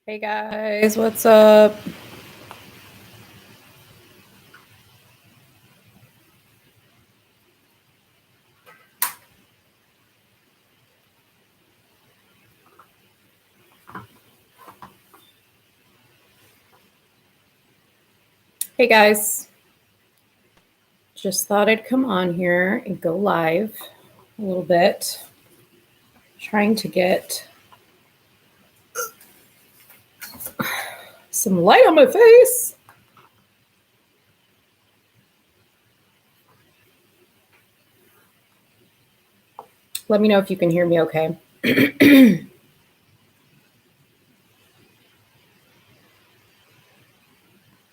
Hey guys, what's up? Hey guys, just thought I'd come on here and go live a little bit. Trying to get some light on my face. Let me know if you can hear me okay.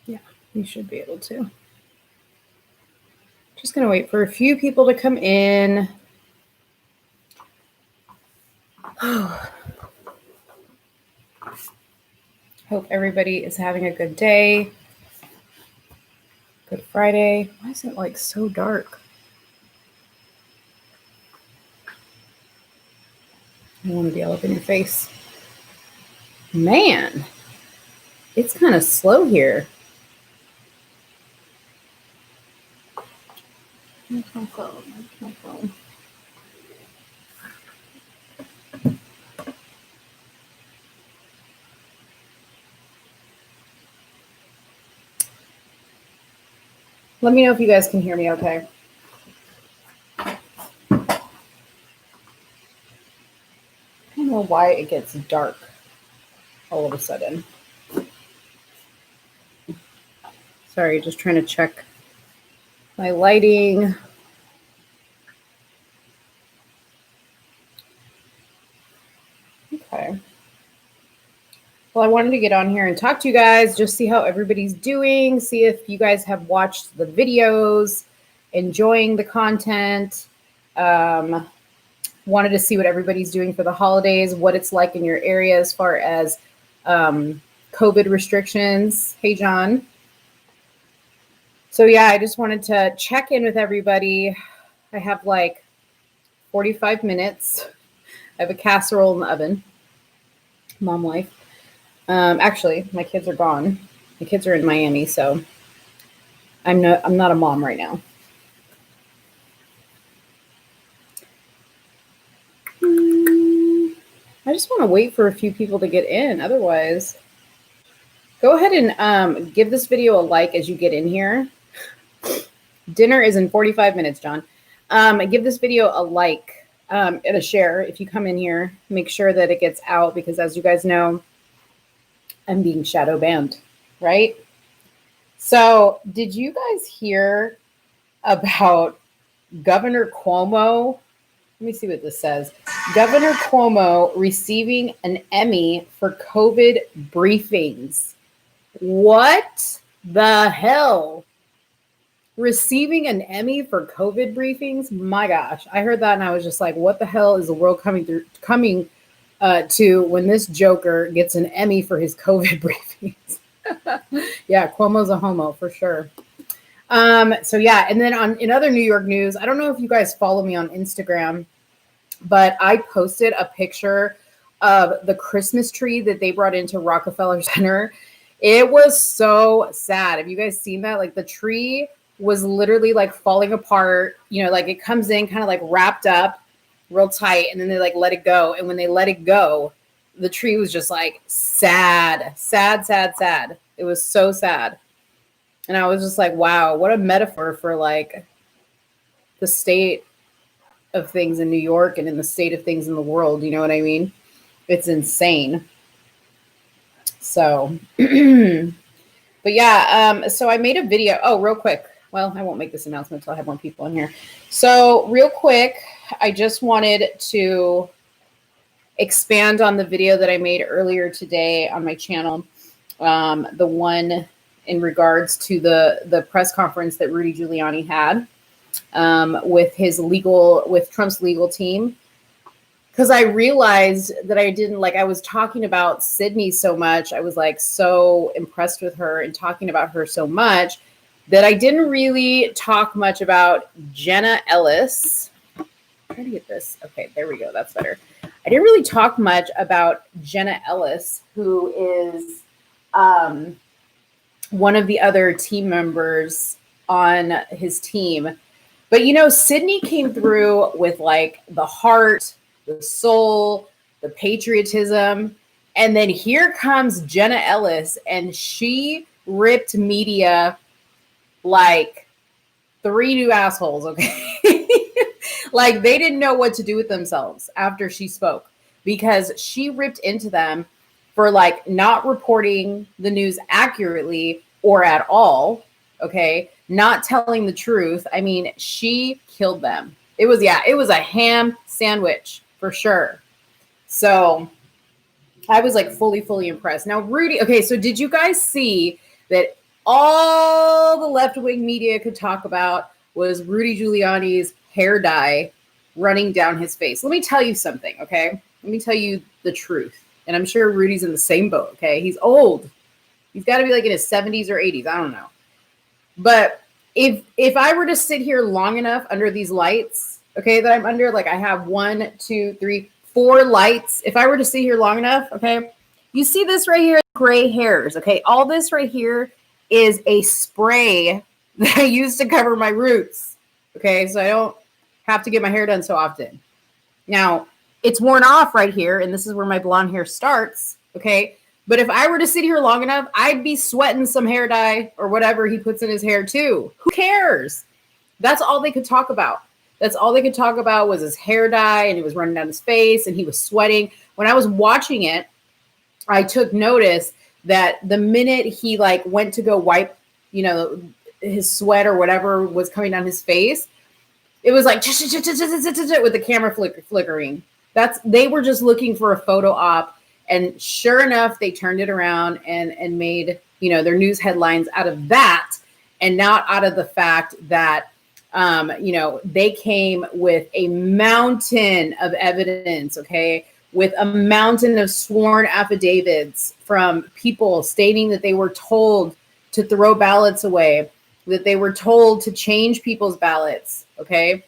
Yeah, you should be able to. Just gonna wait for a few people to come in. Hope everybody is having a good day. Good Friday. Why is it like so dark? I don't want to be all up in your face. Man, it's kind of slow here. My phone. Let me know if you guys can hear me okay. I don't know why it gets dark all of a sudden. Sorry, just trying to check my lighting. Okay. Well, I wanted to get on here and talk to you guys, just see how everybody's doing, see if you guys have watched the videos, enjoying the content. Wanted to see what everybody's doing for the holidays, what it's like in your area as far as COVID restrictions. Hey, John. So yeah, I just wanted to check in with everybody. I have like 45 minutes. I have a casserole in the oven. Mom life. Actually, my kids are gone. My kids are in Miami, so I'm not a mom right now. I just want to wait for a few people to get in. Otherwise, go ahead and give this video a like as you get in here. Dinner is in 45 minutes, John. Give this video a like and a share if you come in here. Make sure that it gets out because, as you guys know, I'm being shadow banned, right? So, did you guys hear about Governor Cuomo? Let me see what this says. Governor Cuomo receiving an Emmy for COVID briefings. What the hell? Receiving an Emmy for COVID briefings? My gosh, I heard that and I was just like, what the hell is the world coming to when this joker gets an Emmy for his COVID briefings? Yeah, Cuomo's a homo for sure. So yeah, and then in other New York news, I don't know if you guys follow me on Instagram, but I posted a picture of the Christmas tree that they brought into Rockefeller Center. It was so sad. Have you guys seen that? Like the tree was literally like falling apart, like it comes in kind of like wrapped up real tight and then they like let it go. And when they let it go, the tree was just like sad. It was so sad. And I was just like, wow, what a metaphor for like the state of things in New York and in the state of things in the world. You know what I mean? It's insane. So, but yeah, so I made a video. Oh, real quick. Well, I won't make this announcement until I have more people in here. So real quick, I just wanted to expand on the video that I made earlier today on my channel. The one in regards to the press conference that Rudy Giuliani had with Trump's legal team. Because I realized that I was talking about Sydney so much. I was like so impressed with her and talking about her so much that I didn't really talk much about Jenna Ellis. Try to get this. Okay, there we go. That's better. I didn't really talk much about Jenna Ellis, who is one of the other team members on his team. But Sydney came through with like the heart, the soul, the patriotism. And then here comes Jenna Ellis, and she ripped media like 3 new assholes, okay? Like they didn't know what to do with themselves after she spoke, because she ripped into them for like not reporting the news accurately or at all, okay? Not telling the truth. I mean, she killed them. It was a ham sandwich for sure. So I was like fully impressed. Now, Rudy, okay, so did you guys see that all the left-wing media could talk about was Rudy Giuliani's hair dye running down his face? Let me tell you something, okay? Let me tell you the truth. And I'm sure Rudy's in the same boat, okay? He's old. He's got to be like in his 70s or 80s. I don't know. But if I were to sit here long enough under these lights, okay, that I'm under, like I have 1, 2, 3, 4 lights. If I were to sit here long enough, okay, you see this right here, gray hairs, okay? All this right here is a spray that I use to cover my roots, okay? So I don't have to get my hair done so often. Now, it's worn off right here, and this is where my blonde hair starts, okay? But if I were to sit here long enough, I'd be sweating some hair dye or whatever he puts in his hair too. Who cares? That's all they could talk about. That's all they could talk about was his hair dye, and it was running down his face, and he was sweating. When I was watching it, I took notice that the minute he like went to go wipe, his sweat or whatever was coming down his face, it was like with the camera flickering. They were just looking for a photo op, and sure enough, they turned it around and made their news headlines out of that, and not out of the fact that they came with a mountain of evidence, okay, with a mountain of sworn affidavits from people stating that they were told to throw ballots away, that they were told to change people's ballots, okay?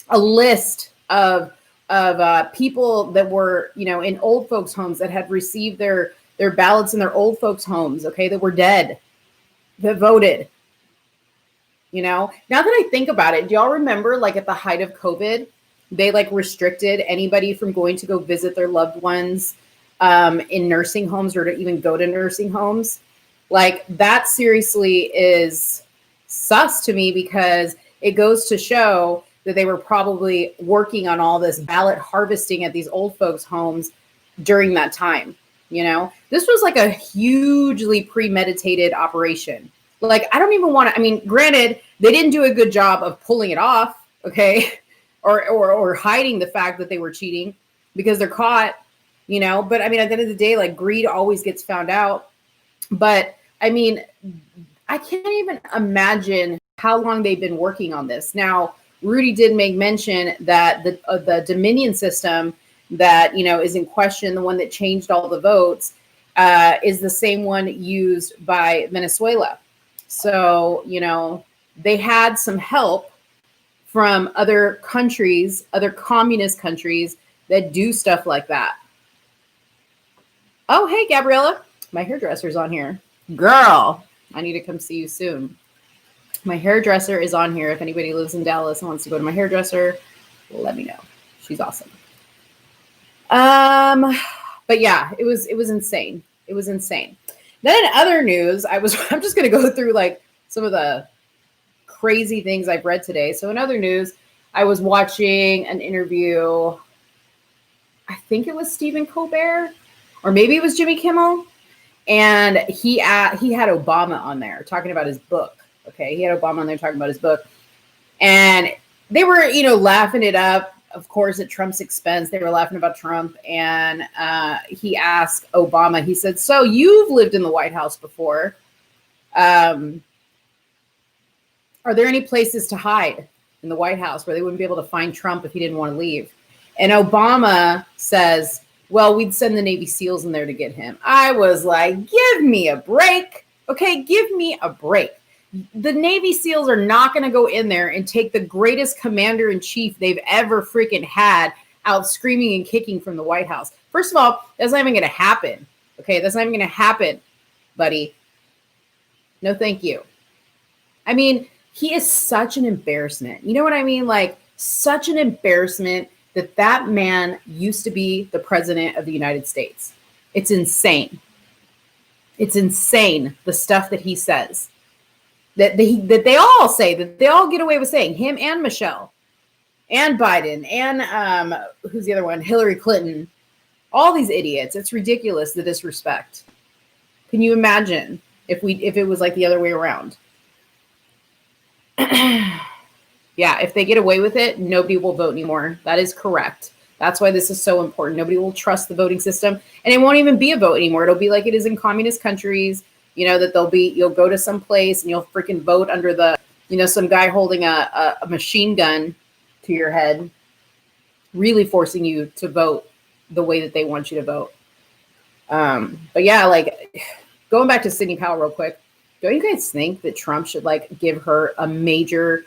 A list of people that were, in old folks' homes that had received their ballots in their old folks' homes, okay, that were dead, that voted. Now that I think about it, do y'all remember like at the height of COVID, they like restricted anybody from going to go visit their loved ones in nursing homes or to even go to nursing homes? Like that seriously is sus to me, because it goes to show that they were probably working on all this ballot harvesting at these old folks' homes during that time. This was like a hugely premeditated operation. Like, I don't even want to, I mean, granted, they didn't do a good job of pulling it off, okay, or hiding the fact that they were cheating because they're caught, but I mean, at the end of the day, like greed always gets found out. But I mean, I can't even imagine how long they've been working on this. Now, Rudy did make mention that the Dominion system that, is in question, the one that changed all the votes, is the same one used by Venezuela. So, they had some help from other countries, other communist countries that do stuff like that. Oh, hey, Gabriella, my hairdresser's on here. Girl, I need to come see you soon. My hairdresser is on here. If anybody lives in Dallas and wants to go to my hairdresser, let me know. She's awesome. But yeah, it was insane. It was insane. Then in other news, I'm just going to go through like some of the crazy things I've read today. So in other news, I was watching an interview. I think it was Stephen Colbert, or maybe it was Jimmy Kimmel. And he had Obama on there talking about his book. Okay. He had Obama on there talking about his book, and they were, laughing it up, of course, at Trump's expense. They were laughing about Trump. And he asked Obama, he said, so you've lived in the White House before. Are there any places to hide in the White House where they wouldn't be able to find Trump if he didn't want to leave? And Obama says, well, we'd send the Navy SEALs in there to get him. I was like, give me a break. Okay, give me a break. The Navy SEALs are not going to go in there and take the greatest commander in chief they've ever freaking had out screaming and kicking from the White House. First of all, that's not even going to happen. Okay, that's not even going to happen, buddy. No, thank you. I mean, he is such an embarrassment. You know what I mean? Like, such an embarrassment that that man used to be the president of the United States. It's insane. It's insane, the stuff that he says. That they all say, that they all get away with saying, him and Michelle and Biden and who's the other one? Hillary Clinton. All these idiots. It's ridiculous, the disrespect. Can you imagine if it was like the other way around? Yeah, if they get away with it, nobody will vote anymore. That is correct. That's why this is so important. Nobody will trust the voting system, and it won't even be a vote anymore. It'll be like it is in communist countries, that you'll go to some place and you'll freaking vote under the, some guy holding a machine gun to your head, really forcing you to vote the way that they want you to vote. But yeah, like going back to Sidney Powell real quick, don't you guys think that Trump should give her a major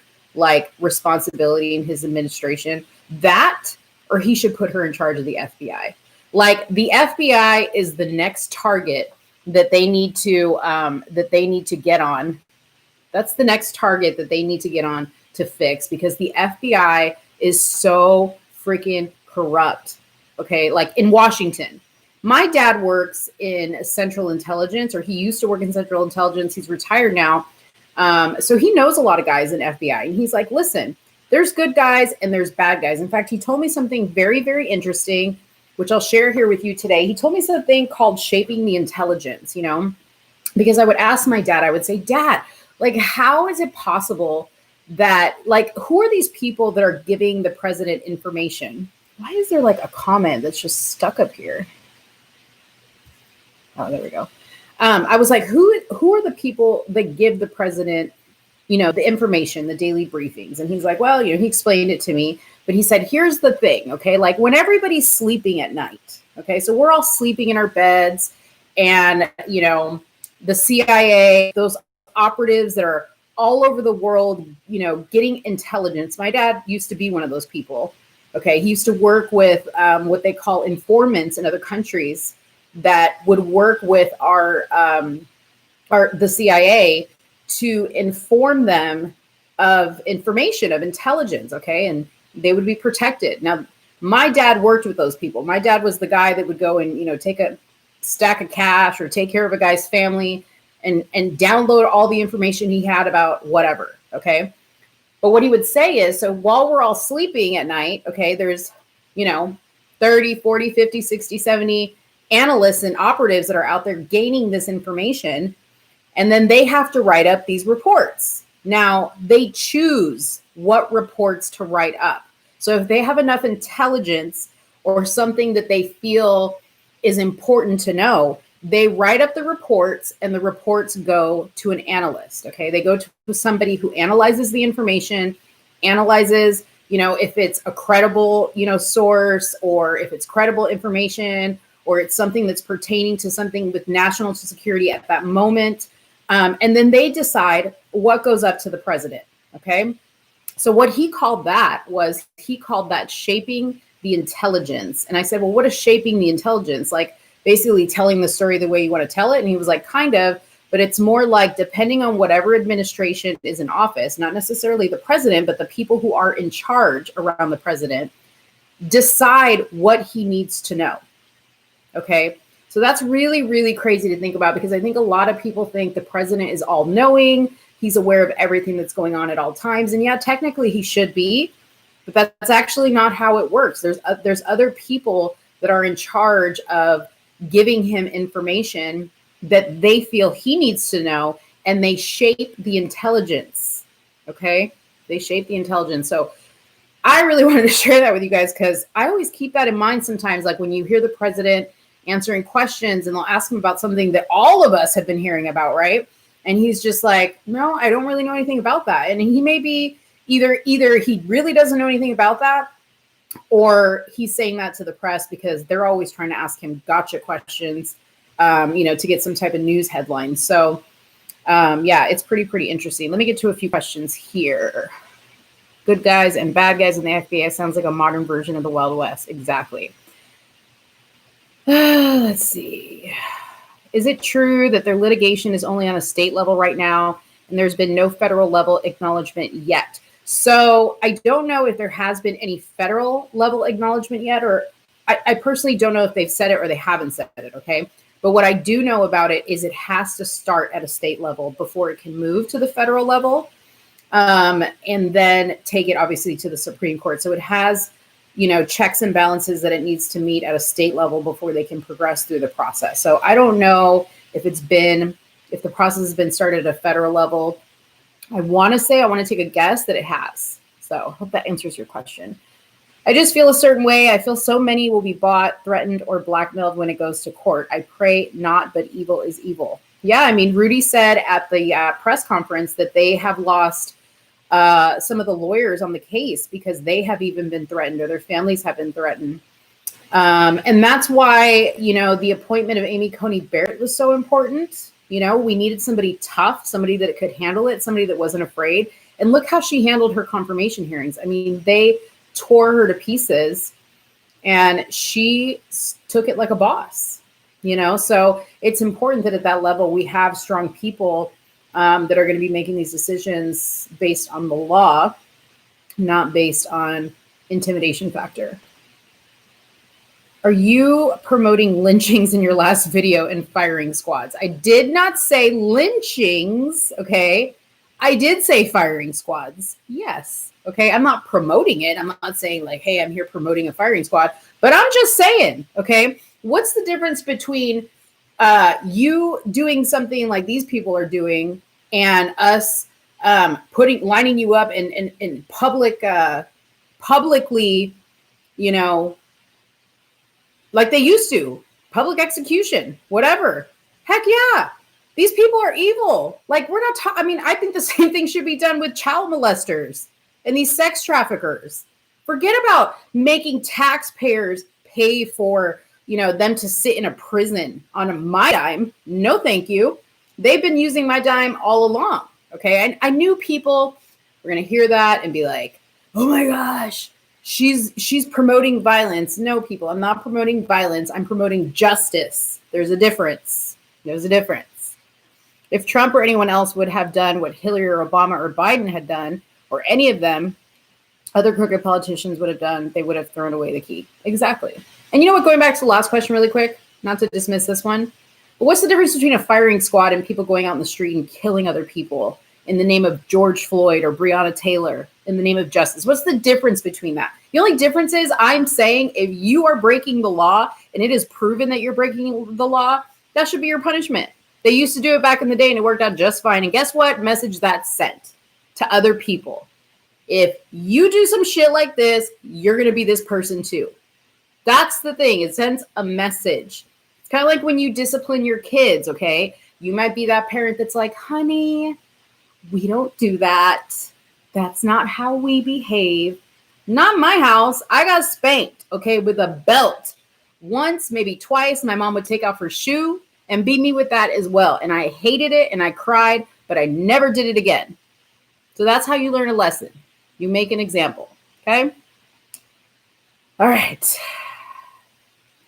responsibility in his administration? That, or he should put her in charge of the FBI. Like, the FBI is the next target that they need to get on. That's the next target that they need to get on to fix, because the FBI is so freaking corrupt. Okay, like in Washington. My dad works in Central Intelligence, or he used to work in Central Intelligence. He's retired now. So he knows a lot of guys in FBI. And he's like, listen, there's good guys and there's bad guys. In fact, he told me something very, very interesting, which I'll share here with you today. He told me something called shaping the intelligence, because I would ask my dad, I would say, Dad, how is it possible that, who are these people that are giving the president information? Why is there a comment that's just stuck up here? Oh, there we go. I was like, who are the people that give the president, the information, the daily briefings? And he's like, well, he explained it to me, but he said, here's the thing. Okay. Like, when everybody's sleeping at night. Okay. So we're all sleeping in our beds, and, the CIA, those operatives that are all over the world, getting intelligence. My dad used to be one of those people. Okay. He used to work with what they call informants in other countries that would work with the CIA to inform them of information, of intelligence. Okay. And they would be protected. Now, my dad worked with those people. My dad was the guy that would go and, take a stack of cash or take care of a guy's family and download all the information he had about whatever. Okay. But what he would say is, so while we're all sleeping at night, okay, there's, 30, 40, 50, 60, 70 analysts and operatives that are out there gaining this information. And then they have to write up these reports. Now, they choose what reports to write up. So if they have enough intelligence or something that they feel is important to know, they write up the reports, and the reports go to an analyst. Okay. They go to somebody who analyzes the information, analyzes, if it's a credible, source, or if it's credible information, or it's something that's pertaining to something with national security at that moment. And then they decide what goes up to the president. Okay. So what he called that shaping the intelligence. And I said, well, what is shaping the intelligence? Like, basically telling the story the way you want to tell it. And he was like, kind of, but it's more like, depending on whatever administration is in office, not necessarily the president, but the people who are in charge around the president, decide what he needs to know. Okay. So that's really, really crazy to think about, because I think a lot of people think the president is all knowing. He's aware of everything that's going on at all times. And yeah, technically he should be, but that's actually not how it works. There's other people that are in charge of giving him information that they feel he needs to know, and they shape the intelligence. Okay. They shape the intelligence. So I really wanted to share that with you guys, because I always keep that in mind sometimes, like when you hear the president answering questions and they'll ask him about something that all of us have been hearing about, right? And he's just like, no, I don't really know anything about that. And he may be either he really doesn't know anything about that, or he's saying that to the press because they're always trying to ask him gotcha questions, to get some type of news headline. So yeah, it's pretty interesting. Let me get to a few questions here. good guys and bad guys in the FBI sounds like a modern version of the Wild West. Exactly. Let's see. Is it true that their litigation is only on a state level right now and there's been no federal level acknowledgement yet? So I don't know if there has been any federal level acknowledgement yet, or I personally don't know if they've said it or they haven't said it, okay? But what I do know about it is it has to start at a state level before it can move to the federal level, and then take it obviously to the Supreme Court. So it has, checks and balances that it needs to meet at a state level before they can progress through the process. So I don't know if the process has been started at a federal level. I want to take a guess that it has. So I hope that answers your question. I just feel a certain way. I feel so many will be bought, threatened, or blackmailed when it goes to court. I pray not, but evil is evil. Yeah, I mean, Rudy said at the press conference that they have lost some of the lawyers on the case because they have even been threatened or their families have been threatened. And that's why, the appointment of Amy Coney Barrett was so important. We needed somebody tough, somebody that could handle it, somebody that wasn't afraid. And look how she handled her confirmation hearings. I mean, they tore her to pieces and she took it like a boss, so it's important that at that level we have strong people that are going to be making these decisions based on the law, not based on intimidation factor. Are you promoting lynchings in your last video and firing squads? I did not say lynchings, okay? I did say firing squads, yes. Okay, I'm not promoting it. I'm not saying like, hey, I'm here promoting a firing squad, but I'm just saying, okay, what's the difference between you doing something like these people are doing and us lining you up in publicly, like they used to, public execution, whatever. Heck yeah. These people are evil. Like I think the same thing should be done with child molesters and these sex traffickers. Forget about making taxpayers pay for, them to sit in a prison on my dime. No, thank you. They've been using my dime all along. Okay. I knew people were going to hear that and be like, oh my gosh, she's promoting violence. No, people, I'm not promoting violence. I'm promoting justice. There's a difference. If Trump or anyone else would have done what Hillary or Obama or Biden had done, or any of them, other crooked politicians would have done, they would have thrown away the key. Exactly. And you know what, going back to the last question really quick, not to dismiss this one, but what's the difference between a firing squad and people going out in the street and killing other people in the name of George Floyd or Breonna Taylor in the name of justice? What's the difference between that? The only difference is I'm saying if you are breaking the law and it is proven that you're breaking the law, that should be your punishment. They used to do it back in the day and it worked out just fine. And guess what? Message that's sent to other people. If you do some shit like this, you're going to be this person too. That's the thing. It sends a message. It's kind of like when you discipline your kids, okay? You might be that parent that's like, honey, we don't do that. That's not how we behave. Not my house. I got spanked, okay, with a belt. Once, maybe twice, my mom would take off her shoe and beat me with that as well. And I hated it and I cried, but I never did it again. So that's how you learn a lesson. You make an example, okay? All right.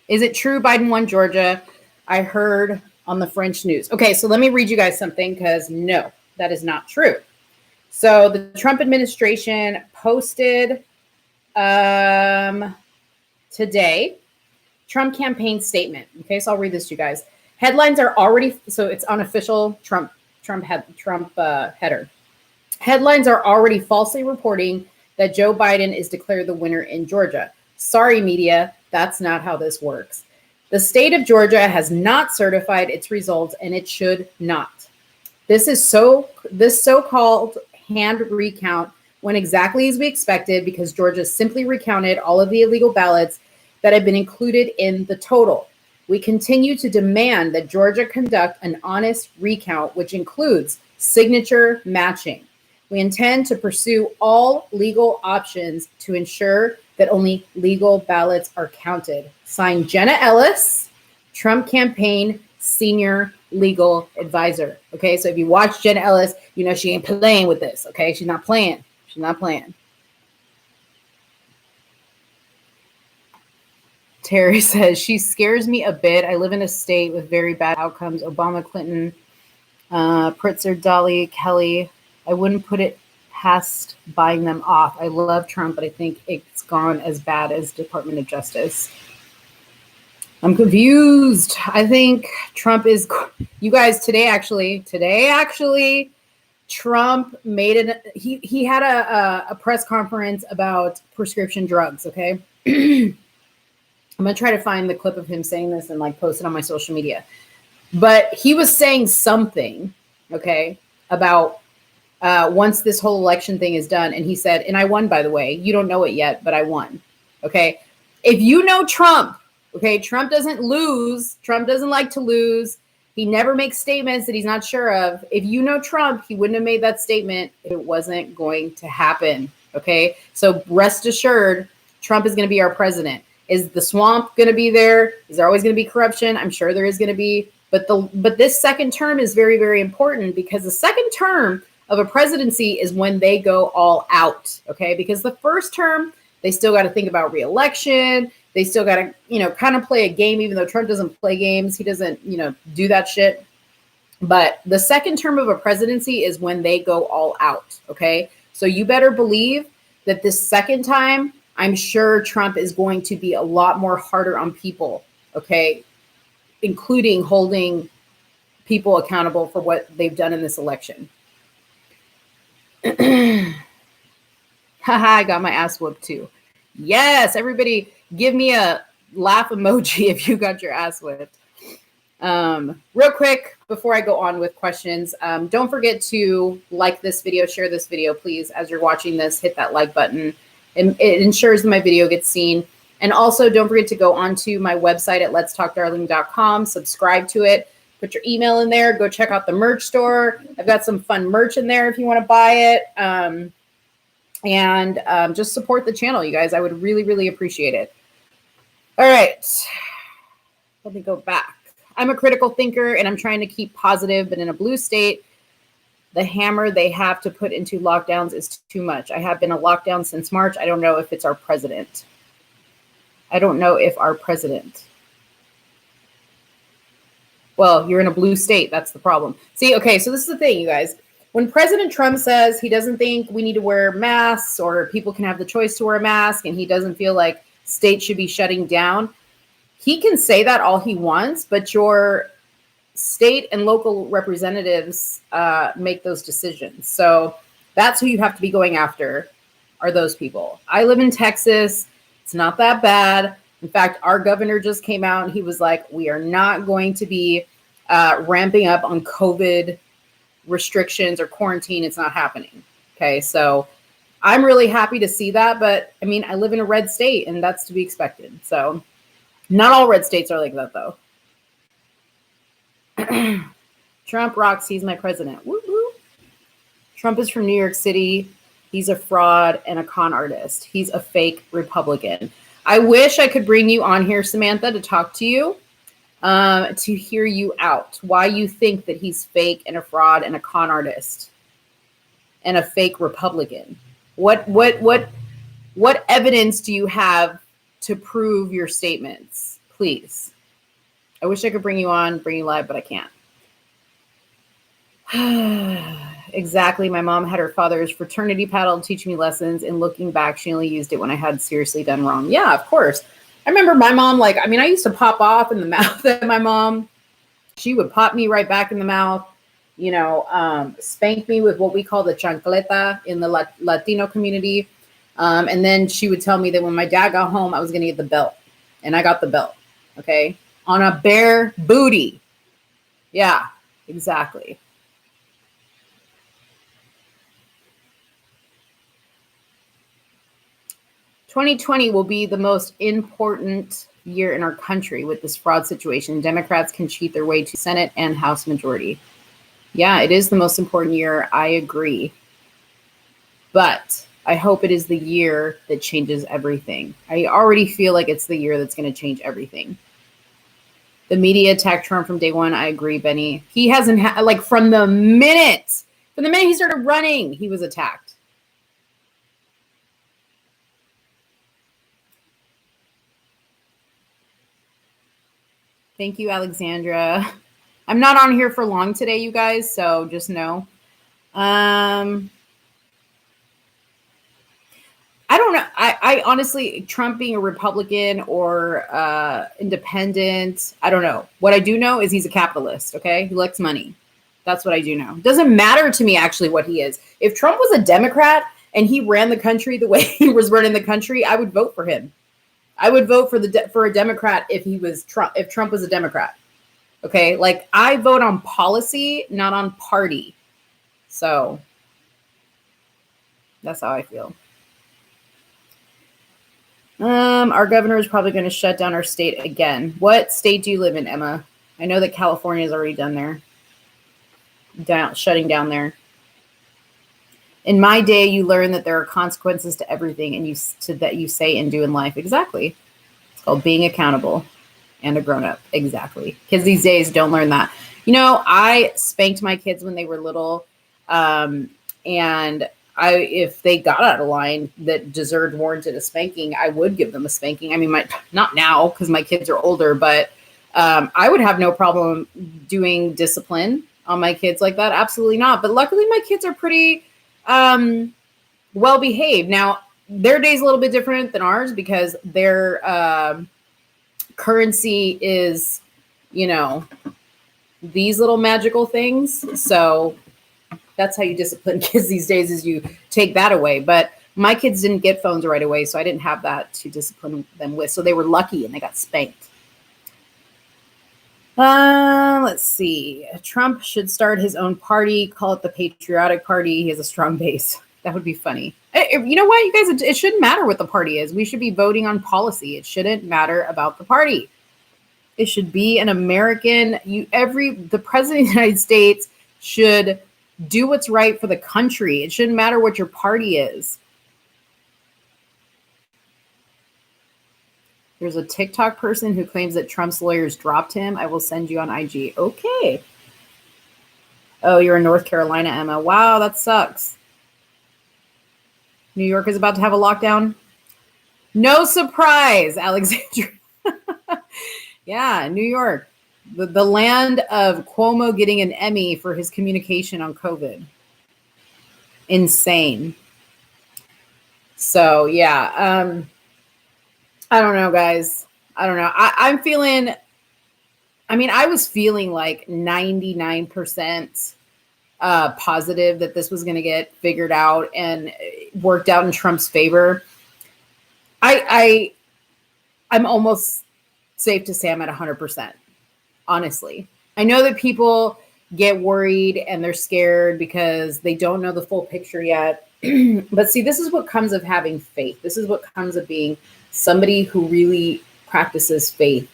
Is it true Biden won Georgia? I heard on the French news. Okay, so let me read you guys something because no, that is not true. So the Trump administration posted today, Trump campaign statement. Okay, so I'll read this to you guys. Headlines are already, so it's unofficial Trump header. Headlines are already falsely reporting that Joe Biden is declared the winner in Georgia. Sorry, media, that's not how this works. The state of Georgia has not certified its results, and it should not. This so-called hand recount went exactly as we expected because Georgia simply recounted all of the illegal ballots that had been included in the total. We continue to demand that Georgia conduct an honest recount, which includes signature matching. We intend to pursue all legal options to ensure that only legal ballots are counted. Signed, Jenna Ellis, Trump campaign senior legal advisor. Okay, so if you watch Jenna Ellis, you know she ain't playing with this. Okay, she's not playing. Terry says, she scares me a bit. I live in a state with very bad outcomes. Obama, Clinton, Pritzker, Dolly, Kelly. I wouldn't put it past buying them off. I love Trump, but I think it's gone as bad as Department of Justice. I'm confused. I think Trump is, you guys, today actually, Trump made it. He had a press conference about prescription drugs. Okay. I'm going to try to find the clip of him saying this and like post it on my social media. But he was saying something, okay, about once this whole election thing is done. And he said, and I won, by the way. You don't know it yet, but I won. Okay. If you know Trump, okay, Trump doesn't lose. Trump doesn't like to lose. He never makes statements that he's not sure of. If you know Trump, he wouldn't have made that statement if it wasn't going to happen. Okay. So rest assured, Trump is going to be our president. Is the swamp going to be there? Is there always going to be corruption? I'm sure there is going to be. But this second term is very, very important because the second term of a presidency is when they go all out. Okay. Because the first term, they still got to think about re-election. They still got to, kind of play a game, even though Trump doesn't play games. He doesn't, do that shit. But the second term of a presidency is when they go all out. Okay. So you better believe that this second time, I'm sure Trump is going to be a lot more harder on people. Okay. Including holding people accountable for what they've done in this election. Haha, I got my ass whooped too. Yes, everybody give me a laugh emoji if you got your ass whipped. Real quick, before I go on with questions, don't forget to like this video, share this video, please. As you're watching this, hit that like button. It ensures that my video gets seen. And also don't forget to go onto my website at letstalkdarling.com, subscribe to it, put your email in there, go check out the merch store. I've got some fun merch in there if you want to buy it. And just support the channel, you guys. I would really, really appreciate it. All right, let me go back. I'm a critical thinker and I'm trying to keep positive, but in a blue state, the hammer they have to put into lockdowns is too much. I have been a lockdown since March. I don't know if it's our president. Well, you're in a blue state. That's the problem. See, okay, so this is the thing, you guys. When President Trump says he doesn't think we need to wear masks or people can have the choice to wear a mask and he doesn't feel like states should be shutting down, he can say that all he wants, but your state and local representatives make those decisions. So that's who you have to be going after, are those people. I live in Texas. It's not that bad. In fact, our governor just came out and he was like, we are not going to be ramping up on COVID restrictions or quarantine. It's not happening. Okay, so I'm really happy to see that. But I mean, I live in a red state and that's to be expected. So not all red states are like that, though. Trump rocks. He's my president. Woo woo. Trump is from New York City. He's a fraud and a con artist. He's a fake Republican. I wish I could bring you on here, Samantha, to talk to you, to hear you out. Why you think that he's fake and a fraud and a con artist and a fake Republican? What evidence do you have to prove your statements? Please. I wish I could bring you on, bring you live, but I can't. Exactly. My mom had her father's fraternity paddle teach me lessons, and looking back, she only used it when I had seriously done wrong. Yeah, of course. I remember my mom, I used to pop off in the mouth at my mom. She would pop me right back in the mouth, spank me with what we call the chancleta in the Latino community. And then she would tell me that when my dad got home, I was going to get the belt. And I got the belt. Okay. On a bare booty. Yeah, exactly. "2020 will be the most important year in our country with this fraud situation. Democrats can cheat their way to Senate and House majority." Yeah, it is the most important year. I agree. But I hope it is the year that changes everything. I already feel like it's the year that's going to change everything. The media attacked Trump from day one. I agree, Benny. He hasn't from the minute he started running, he was attacked. Thank you, Alexandra. I'm not on here for long today, you guys, so just know. I don't know. I honestly, Trump being a Republican or independent, I don't know. What I do know is he's a capitalist, okay? He likes money. That's what I do know. Doesn't matter to me actually what he is. If Trump was a Democrat and he ran the country the way he was running the country, I would vote for him. I would vote for a Democrat if he was Trump, if Trump was a Democrat. Okay? Like I vote on policy, not on party. So that's how I feel. Our governor is probably going to shut down our state again. What state do you live in, Emma? I know that California is already done there. Shutting down there. In my day, you learn that there are consequences to everything and that you say and do in life. Exactly. It's called being accountable and a grown-up. Exactly. Kids these days don't learn that. You know, I spanked my kids when they were little. And if they got out of line that warranted a spanking, I would give them a spanking. I mean, not now because my kids are older, but I would have no problem doing discipline on my kids like that. Absolutely not. But luckily, my kids are pretty well behaved. Now, their day's a little bit different than ours because their currency is, you know, these little magical things. So that's how you discipline kids these days is you take that away. But my kids didn't get phones right away, so I didn't have that to discipline them with. So they were lucky and they got spanked. Let's see. Trump should start his own party, call it the Patriotic Party. He has a strong base. That would be funny. You know what, you guys? It shouldn't matter what the party is. We should be voting on policy. It shouldn't matter about the party. It should be an American. The president of the United States should do what's right for the country. It shouldn't matter what your party is. There's a TikTok person who claims that Trump's lawyers dropped him. I will send you on IG. Okay. Oh, you're in North Carolina, Emma. Wow, that sucks. New York is about to have a lockdown. No surprise, Alexandra. Yeah, New York. The land of Cuomo getting an Emmy for his communication on COVID. Insane. So, yeah. I don't know, guys. I don't know. I'm feeling, I was feeling like 99% positive that this was going to get figured out and worked out in Trump's favor. I'm almost safe to say I'm at 100%. Honestly, I know that people get worried and they're scared because they don't know the full picture yet. But see, this is what comes of having faith. This is what comes of being somebody who really practices faith.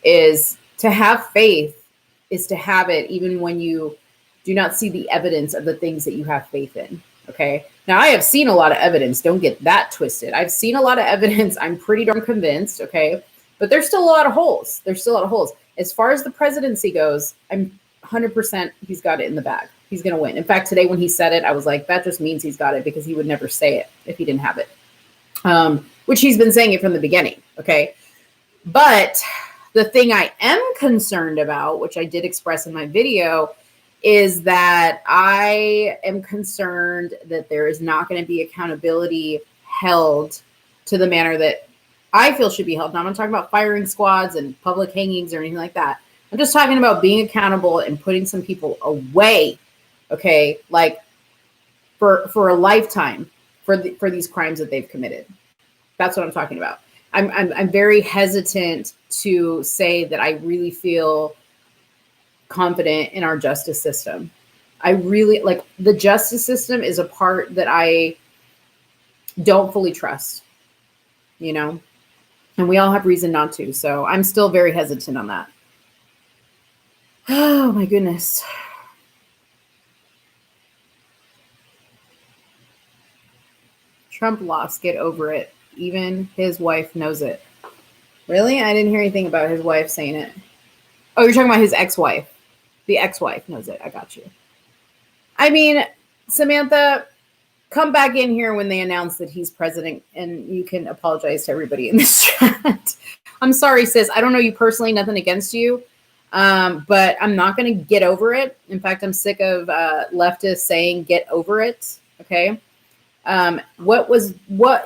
Is to have faith is to have it even when you do not see the evidence of the things that you have faith in. Okay. Now, I have seen a lot of evidence. Don't get that twisted. I've seen a lot of evidence. I'm pretty darn convinced. Okay. But there's still a lot of holes. As far as the presidency goes, I'm 100% he's got it in the bag. He's going to win. In fact, today when he said it, I was like, that just means he's got it because he would never say it if he didn't have it, which he's been saying it from the beginning. Okay. But the thing I am concerned about, which I did express in my video, is that I am concerned that there is not going to be accountability held to the manner that I feel should be held. Now, I'm not talking about firing squads and public hangings or anything like that. I'm just talking about being accountable and putting some people away, okay, like for a lifetime for these crimes that they've committed. That's what I'm talking about. I'm very hesitant to say that I really feel confident in our justice system. I really like the justice system is a part that I don't fully trust, you know, and we all have reason not to. So I'm still very hesitant on that. Oh my goodness. Trump lost. Get over it. Even his wife knows it. Really? I didn't hear anything about his wife saying it. Oh, you're talking about his ex-wife. The ex-wife knows it. I got you. I mean, Samantha, come back in here when they announce that he's president and you can apologize to everybody in this chat. I'm sorry, sis. I don't know you personally, nothing against you. But I'm not going to get over it. In fact, I'm sick of leftists saying get over it. Okay. What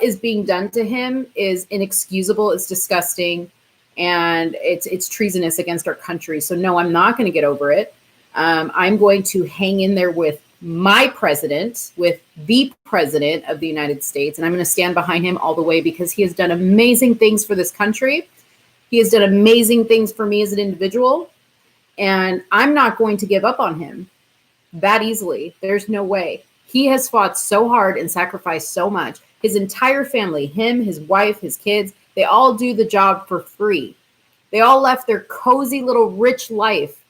is being done to him is inexcusable. It's disgusting, and it's treasonous against our country. So no, I'm not going to get over it. I'm going to hang in there with my president, with the president of the United States, and I'm going to stand behind him all the way because he has done amazing things for this country. He has done amazing things for me as an individual, and I'm not going to give up on him that easily. There's no way. He has fought so hard and sacrificed so much. His entire family, him, his wife, his kids, they all do the job for free. They all left their cozy little rich life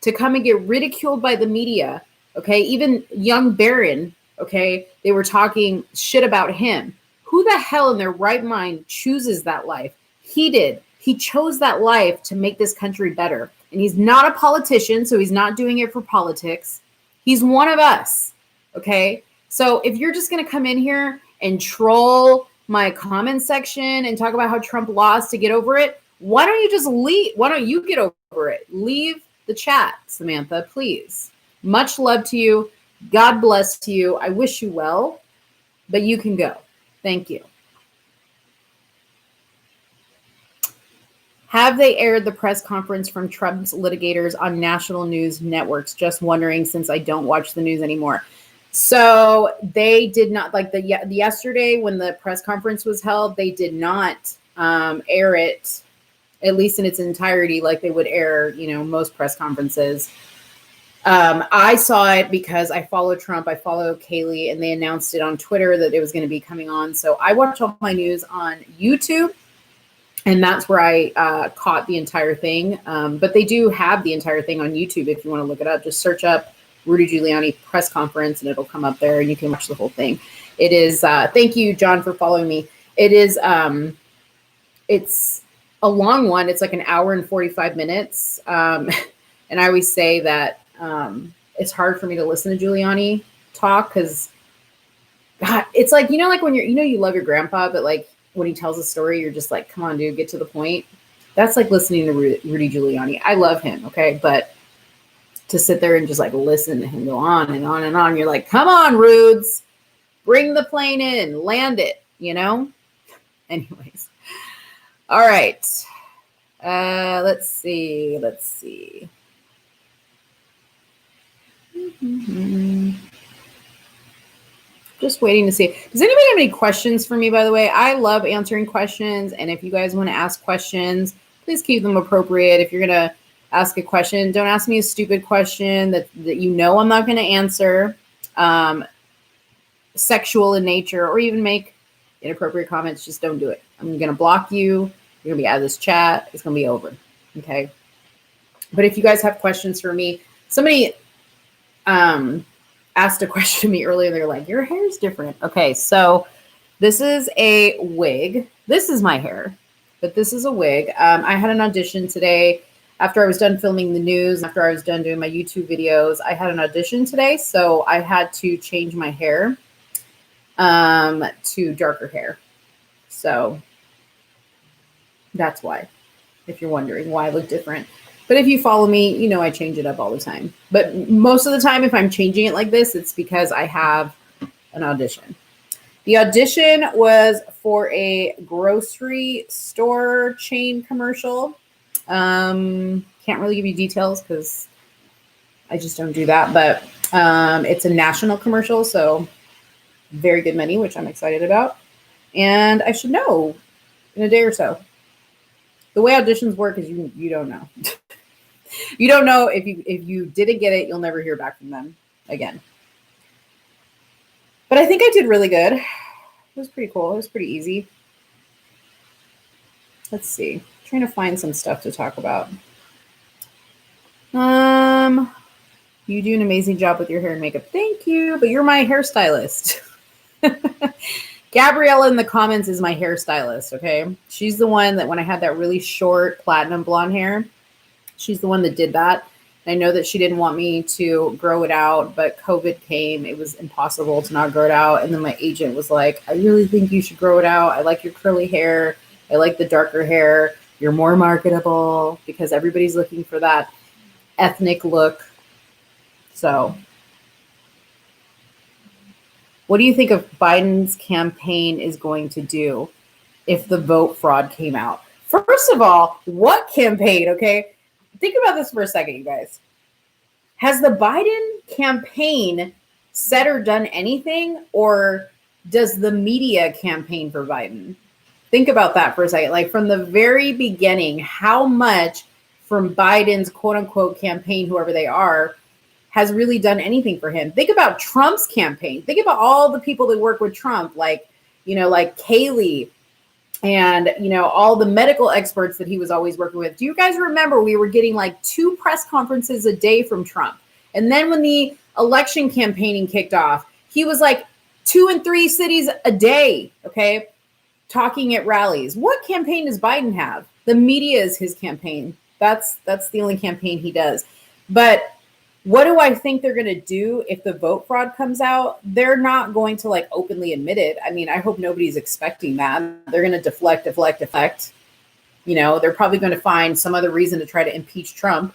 to come and get ridiculed by the media. Okay, even young Barron, okay, they were talking shit about him. Who the hell in their right mind chooses that life? He did. He chose that life to make this country better. And he's not a politician, so he's not doing it for politics. He's one of us, okay? So if you're just going to come in here and troll my comment section and talk about how Trump lost to get over it, why don't you just leave? Why don't you get over it? Leave the chat, Samantha, please. Much love to you. God bless to you. I wish you well, but you can go. Thank you. Have they aired the press conference from Trump's litigators on national news networks? Just wondering, since I don't watch the news anymore. So they did not, like the yesterday when the press conference was held, they did not air it, at least in its entirety, like they would air, most press conferences. I saw it because I follow Trump, I follow Kayleigh, and they announced it on Twitter that it was going to be coming on. So I watch all my news on YouTube, and that's where I caught the entire thing. But they do have the entire thing on YouTube if you want to look it up. Just search up Rudy Giuliani press conference, and it'll come up there, and you can watch the whole thing. It is, thank you, John, for following me. It is, it's a long one. It's like an hour and 45 minutes. And I always say that it's hard for me to listen to Giuliani talk because it's like, like when you love your grandpa, but like when he tells a story, you're just like, come on, dude, get to the point. That's like listening to Rudy Giuliani. I love him. Okay. But to sit there and just like listen to him go on and on and on, you're like, come on, Rudes, bring the plane in, land it, anyways. All right. Let's see. Just waiting to see. Does anybody have any questions for me, by the way? I love answering questions. And if you guys want to ask questions, please keep them appropriate. If you're going to ask a question, don't ask me a stupid question that I'm not going to answer, sexual in nature, or even make inappropriate comments. Just don't do it. I'm going to block you. You're going to be out of this chat. It's going to be over. Okay. But if you guys have questions for me, somebody asked a question to me earlier. They're like, your hair is different. Okay. So this is a wig. This is my hair, but this is a wig. I had an audition today after I was done filming the news, after I was done doing my YouTube videos. I had an audition today, so I had to change my hair to darker hair. So that's why, if you're wondering why I look different. But if you follow me, I change it up all the time. But most of the time, if I'm changing it like this, it's because I have an audition. The audition was for a grocery store chain commercial. Can't really give you details because I just don't do that. But it's a national commercial, so very good money, which I'm excited about. And I should know in a day or so. The way auditions work is you don't know. You don't know if you didn't get it, you'll never hear back from them again. But I think I did really good. It was pretty cool. It was pretty easy. Let's see. I'm trying to find some stuff to talk about. You do an amazing job with your hair and makeup. Thank you. But you're my hairstylist. Gabriella in the comments is my hairstylist, okay? She's the one that when I had that really short platinum blonde hair, she's the one that did that. I know that she didn't want me to grow it out, but COVID came. It was impossible to not grow it out. And then my agent was like, I really think you should grow it out. I like your curly hair. I like the darker hair. You're more marketable because everybody's looking for that ethnic look. So what do you think of Biden's campaign is going to do if the vote fraud came out? First of all, what campaign? Okay. Think about this for a second, you guys. Has the Biden campaign said or done anything, or does the media campaign for Biden? Think about that for a second. Like from the very beginning, how much from Biden's quote unquote campaign, whoever they are, has really done anything for him? Think about Trump's campaign. Think about all the people that work with Trump, like Kayleigh, and all the medical experts that he was always working with. Do you guys remember we were getting like 2 press conferences a day from Trump? And then when the election campaigning kicked off, he was like 2 and 3 cities a day, okay, talking at rallies. What campaign does Biden have? The media is his campaign. That's the only campaign he does. But what do I think they're going to do if the vote fraud comes out? They're not going to like openly admit it. I mean, I hope nobody's expecting that. They're going to deflect. They're probably going to find some other reason to try to impeach Trump.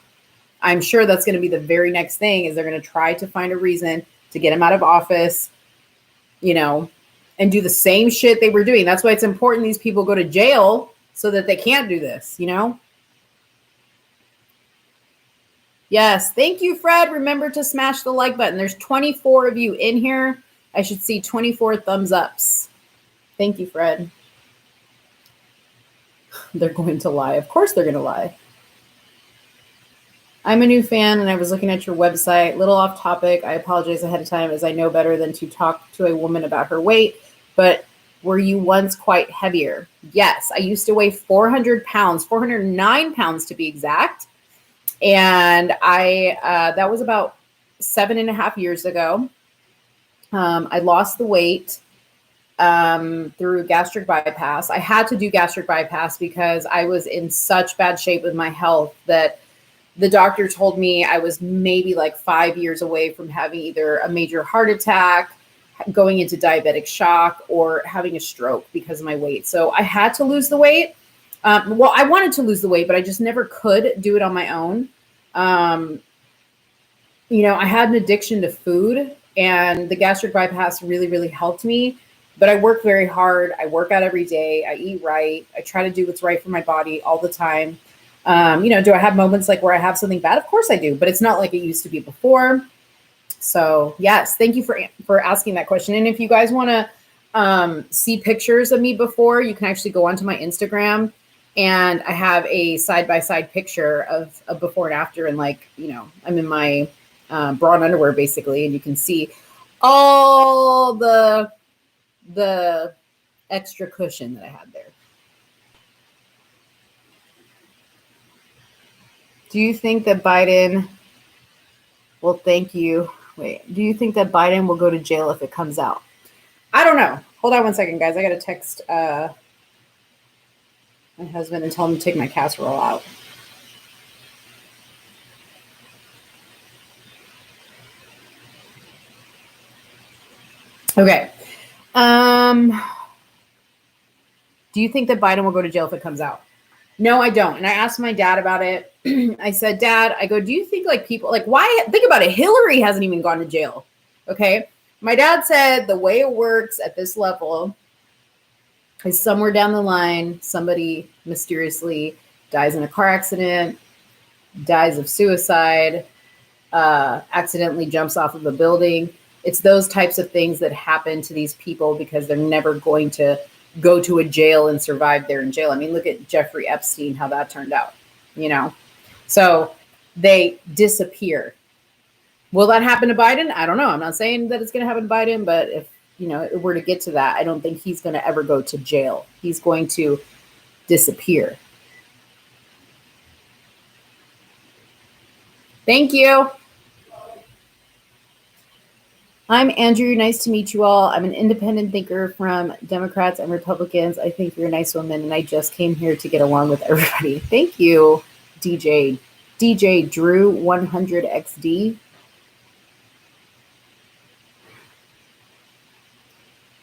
I'm sure that's going to be the very next thing, is they're going to try to find a reason to get him out of office, and do the same shit they were doing. That's why it's important these people go to jail so that they can't do this, Yes. Thank you, Fred. Remember to smash the like button. There's 24 of you in here. I should see 24 thumbs ups. Thank you, Fred. They're going to lie. Of course they're going to lie. I'm a new fan and I was looking at your website. Little off topic. I apologize ahead of time, as I know better than to talk to a woman about her weight. But were you once quite heavier? Yes. I used to weigh 400 pounds, 409 pounds to be exact. And that was about 7.5 years ago. I lost the weight through gastric bypass. I had to do gastric bypass because I was in such bad shape with my health that the doctor told me I was maybe like 5 years away from having either a major heart attack, going into diabetic shock, or having a stroke because of my weight. So I had to lose the weight. Well, I wanted to lose the weight, but I just never could do it on my own. I had an addiction to food, and the gastric bypass really, really helped me. But I work very hard. I work out every day. I eat right. I try to do what's right for my body all the time. Do I have moments like where I have something bad? Of course I do, but it's not like it used to be before. So yes, thank you for asking that question. And if you guys want to see pictures of me before, you can actually go onto my Instagram, and I have a side-by-side picture of a before and after. And I'm in my bra and underwear basically, and you can see all the extra cushion that I had there. Do you think that Biden will thank you? Wait, do you think that Biden will go to jail if it comes out? I don't know. Hold on one second, guys. I got to text my husband and tell him to take my casserole out. Okay. Do you think that Biden will go to jail if it comes out? No, I don't. And I asked my dad about it. I said, Dad, do you think people why? Think about it. Hillary hasn't even gone to jail. Okay. My dad said the way it works at this level is somewhere down the line, somebody mysteriously dies in a car accident, dies of suicide, accidentally jumps off of a building. It's those types of things that happen to these people because they're never going to go to a jail and survive there in jail. I mean, look at Jeffrey Epstein, how that turned out, So they disappear. Will that happen to Biden? I don't know. I'm not saying that it's going to happen to Biden, but if it were to get to that, I don't think he's going to ever go to jail. He's going to disappear. Thank you. I'm Andrew. Nice to meet you all. I'm an independent thinker from Democrats and Republicans. I think you're a nice woman, and I just came here to get along with everybody. Thank you, DJ Drew 100XD.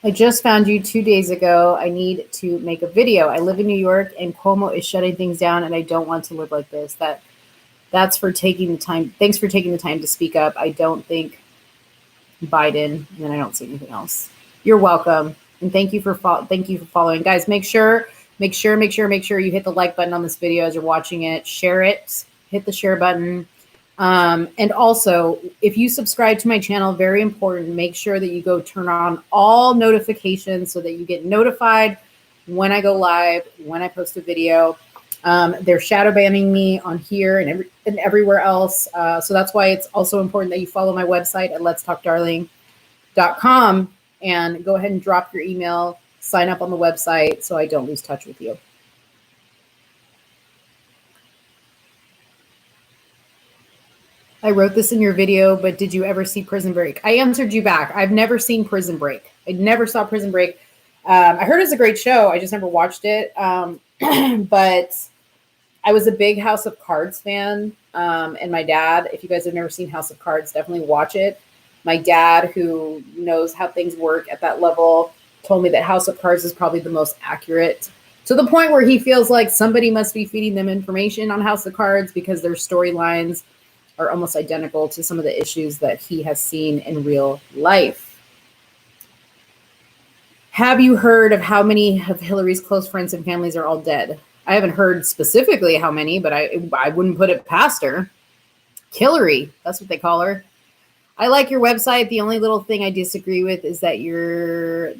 I just found you 2 days ago. I need to make a video. I live in New York and Cuomo is shutting things down and I don't want to live like this. That's for taking the time. Thanks for taking the time to speak up. I don't think Biden, and then I don't see anything else. You're welcome. And thank you for following. Guys, make sure you hit the like button on this video as you're watching it. Share it. Hit the share button. And also, if you subscribe to my channel, very important, make sure that you go turn on all notifications so that you get notified when I go live, when I post a video. They're shadow banning me on here and everywhere else. So that's why it's also important that you follow my website at letstalkdarling.com and go ahead and drop your email, sign up on the website so I don't lose touch with you. I wrote this in your video, but did you ever see Prison Break? I answered you back. I've never seen Prison Break. I never saw Prison Break. I heard it's a great show. I just never watched it. But I was a big House of Cards fan. And my dad, if you guys have never seen House of Cards, definitely watch it. My dad, who knows how things work at that level, told me that House of Cards is probably the most accurate, to the point where he feels like somebody must be feeding them information on House of Cards because their storylines are almost identical to some of the issues that he has seen in real life. Have you heard of how many of Hillary's close friends and families are all dead? I haven't heard specifically how many, but I wouldn't put it past her. Hillary, that's what they call her. I like your website. The only little thing I disagree with is that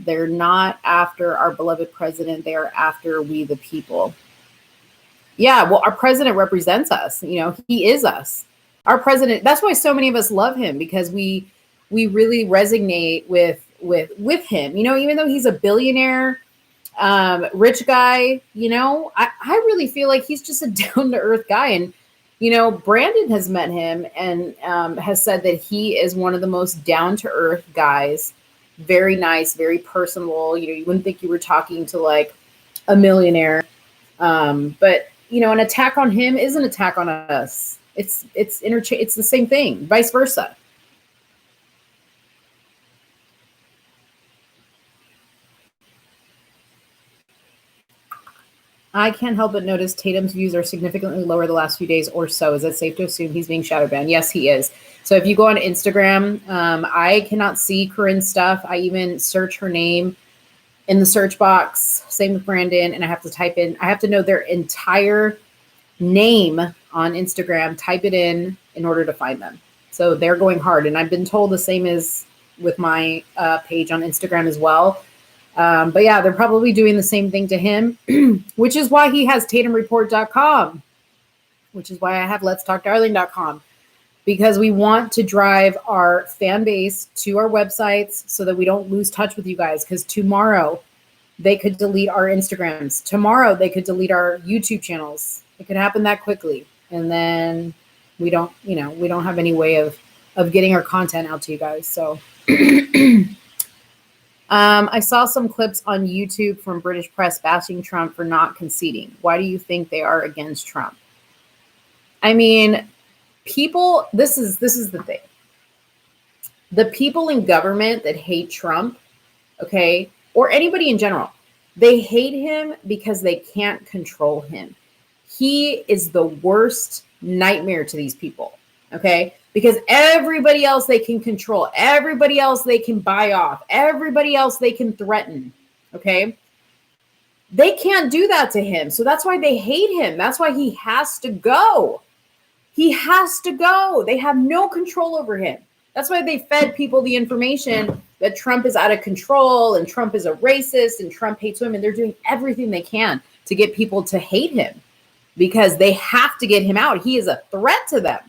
they're not after our beloved president. They are after we the people. Yeah, well, our president represents us. You know, he is us. Our president, that's why so many of us love him, because we really resonate with him. You know, even though he's a billionaire, rich guy, you know, I really feel like he's just a down-to-earth guy. And, you know, Brandon has met him and has said that he is one of the most down-to-earth guys. Very nice, very personable. You know, you wouldn't think you were talking to like a millionaire. But, you know, an attack on him is an attack on us. It's the same thing, vice versa. I can't help but notice Tatum's views are significantly lower the last few days or so. Is it safe to assume he's being shadow banned? Yes, he is. So if you go on Instagram, I cannot see Corinne's stuff. I even search her name in the search box. Same with Brandon. And I have to know their entire name on Instagram, type it in order to find them. So they're going hard. And I've been told the same is with my page on Instagram as well. But yeah, they're probably doing the same thing to him, which is why he has TatumReport.com, which is why I have Let'sTalkDarling.com, because we want to drive our fan base to our websites so that we don't lose touch with you guys. Because tomorrow they could delete our Instagrams. Tomorrow they could delete our YouTube channels. It could happen that quickly. And then we don't have any way of getting our content out to you guys. So I saw some clips on YouTube from British press bashing Trump for not conceding. Why do you think they are against Trump? I mean, people, this is the thing. The people in government that hate Trump, okay, or anybody in general, they hate him because they can't control him. He is the worst nightmare to these people, okay? Because everybody else they can control, everybody else they can buy off, everybody else they can threaten, okay? They can't do that to him. So that's why they hate him. That's why he has to go. He has to go. They have no control over him. That's why they fed people the information that Trump is out of control and Trump is a racist and Trump hates women. They're doing everything they can to get people to hate him because they have to get him out. He is a threat to them.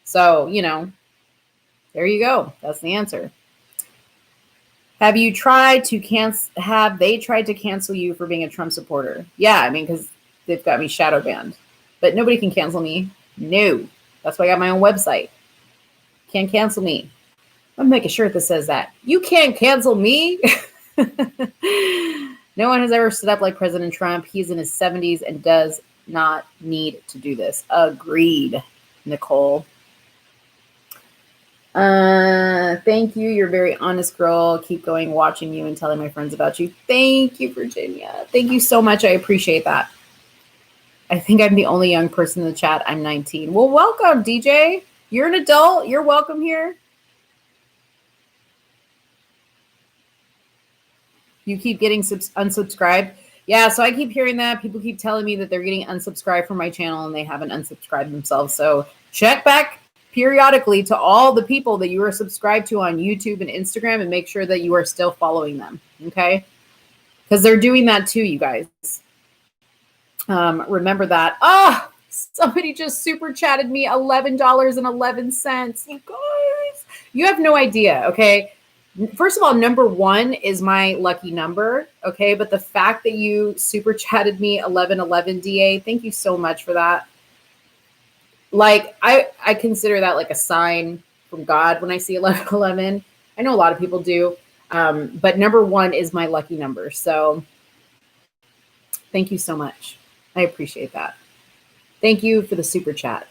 So, you know, there you go. That's the answer. Have they tried to cancel you for being a Trump supporter? Yeah, I mean, because they've got me shadow banned. But nobody can cancel me. No. That's why I got my own website. Can't cancel me. I'm making a shirt that says that. You can't cancel me. No one has ever stood up like President Trump. He's in his 70s and does not need to do this. Agreed, Nicole. Thank you. You're a very honest girl. Keep going, watching you and telling my friends about you. Thank you, Virginia. Thank you so much. I appreciate that. I think I'm the only young person in the chat. I'm 19. Well, welcome, DJ. You're an adult. You're welcome here. You keep getting unsubscribed. Yeah, so I keep hearing that. People keep telling me that they're getting unsubscribed from my channel and they haven't unsubscribed themselves. So check back periodically to all the people that you are subscribed to on YouTube and Instagram and make sure that you are still following them, okay? Because they're doing that too, you guys. Remember that. Oh, somebody just super chatted me $11.11. You guys, you have no idea, okay? First of all, number 1 is my lucky number, okay? But the fact that you super chatted me 1111 DA, thank you so much for that. Like, I consider that like a sign from God when I see 1111. I know a lot of people do, but number 1 is my lucky number. So thank you so much. I appreciate that. Thank you for the super chat.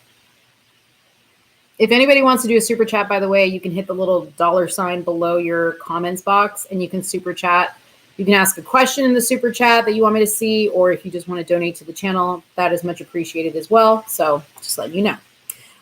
If anybody wants to do a super chat, by the way, you can hit the little $ below your comments box and you can super chat. You can ask a question in the super chat that you want me to see, or if you just want to donate to the channel, that is much appreciated as well. So just letting you know.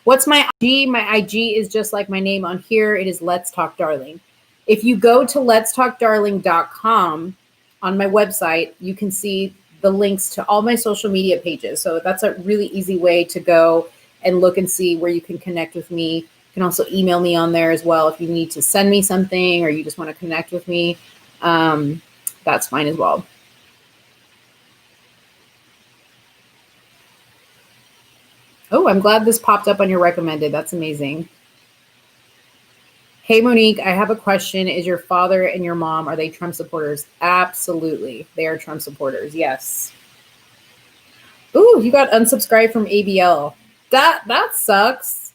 What's my IG? My IG is just like my name on here. It is Let's Talk Darling. If you go to letstalkdarling.com on my website, you can see the links to all my social media pages. So that's a really easy way to go and look and see where you can connect with me. You can also email me on there as well if you need to send me something or you just want to connect with me. That's fine as well. Oh, I'm glad this popped up on your recommended. That's amazing. Hey, Monique, I have a question. Is your father and your mom, are they Trump supporters? Absolutely. They are Trump supporters. Yes. Ooh, you got unsubscribed from ABL. That sucks.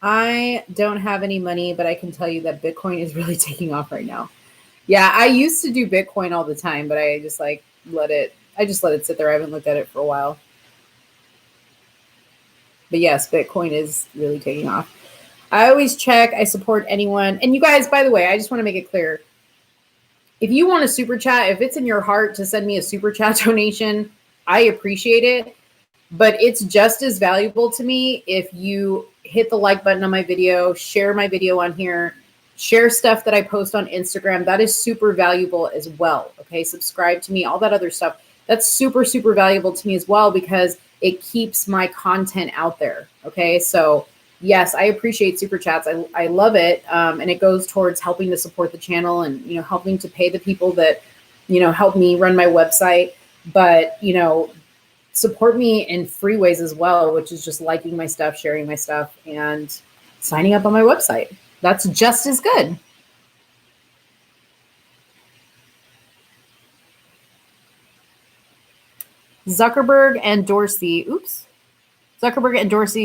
I don't have any money, but I can tell you that Bitcoin is really taking off right now. Yeah, I used to do Bitcoin all the time, but I just like let it sit there. I haven't looked at it for a while. But yes, Bitcoin is really taking off. I always check. I support anyone. And you guys, by the way, I just want to make it clear. If you want a super chat, if it's in your heart to send me a super chat donation, I appreciate it. But it's just as valuable to me if you hit the like button on my video, share my video on here, share stuff that I post on Instagram. That is super valuable as well. Okay, subscribe to me, all that other stuff. That's super, super valuable to me as well because it keeps my content out there. Okay, so yes, I appreciate super chats. I love it, and it goes towards helping to support the channel and helping to pay the people that help me run my website. But support me in free ways as well, which is just liking my stuff, sharing my stuff, and signing up on my website. That's just as good. Zuckerberg and Dorsey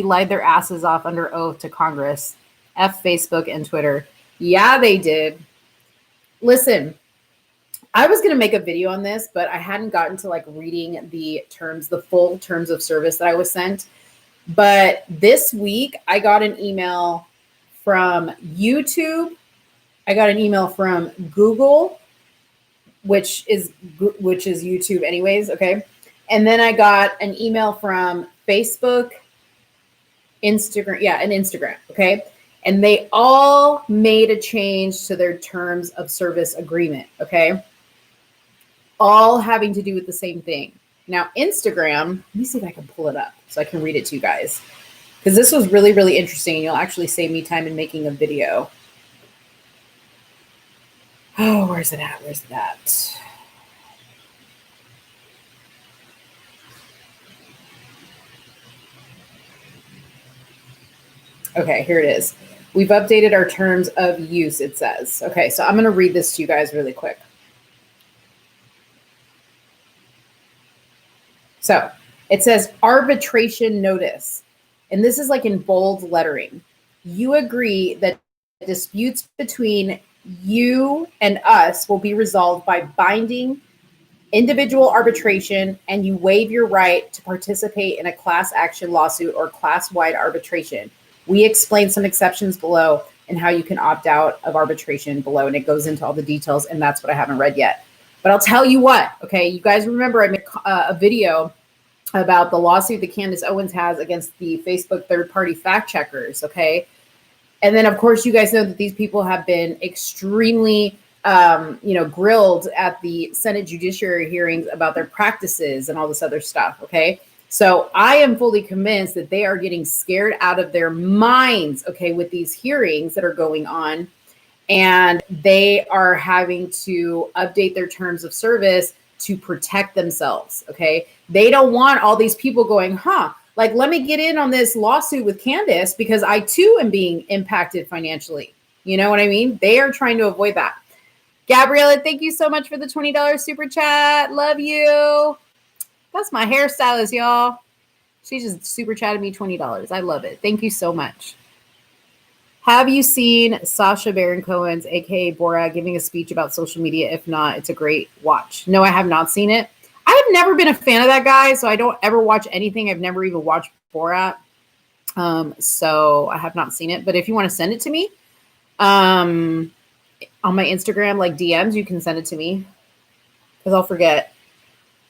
lied their asses off under oath to Congress. F Facebook and Twitter. Yeah, they did. Listen, I was going to make a video on this, but I hadn't gotten to like reading the full terms of service that I was sent. But this week I got an email from YouTube. I got an email from Google, which is YouTube anyways. Okay. And then I got an email from Facebook, Instagram. Yeah. And Instagram. Okay. And they all made a change to their terms of service agreement. Okay. All having to do with the same thing. Now, Instagram, let me see if I can pull it up so I can read it to you guys. Because this was really, really interesting. And you'll actually save me time in making a video. Oh, where's it at? Where's it at? Okay, here it is. We've updated our terms of use, it says. Okay, so I'm going to read this to you guys really quick. So it says arbitration notice. And this is like in bold lettering. You agree that disputes between you and us will be resolved by binding individual arbitration, and you waive your right to participate in a class action lawsuit or class-wide arbitration. We explain some exceptions below and how you can opt out of arbitration below, and it goes into all the details, and that's what I haven't read yet. But I'll tell you what, okay, you guys remember I made a video about the lawsuit that Candace Owens has against the Facebook third-party fact checkers, okay? And then, of course, you guys know that these people have been extremely, grilled at the Senate Judiciary hearings about their practices and all this other stuff, okay? So I am fully convinced that they are getting scared out of their minds, okay, with these hearings that are going on. And they are having to update their terms of service to protect themselves, okay? They don't want all these people going, like, let me get in on this lawsuit with Candace because I too am being impacted financially. You know what I mean? They are trying to avoid that. Gabriella, thank you so much for the $20 super chat. Love you. That's my hairstylist, y'all. She just super chatted me $20. I love it. Thank you so much. Have you seen Sacha Baron Cohen's, aka Borat, giving a speech about social media? If not, it's a great watch. No, I have not seen it. I have never been a fan of that guy, so I don't ever watch anything. I've never even watched Borat. So I have not seen it. But if you want to send it to me on my Instagram, like DMs, you can send it to me because I'll forget.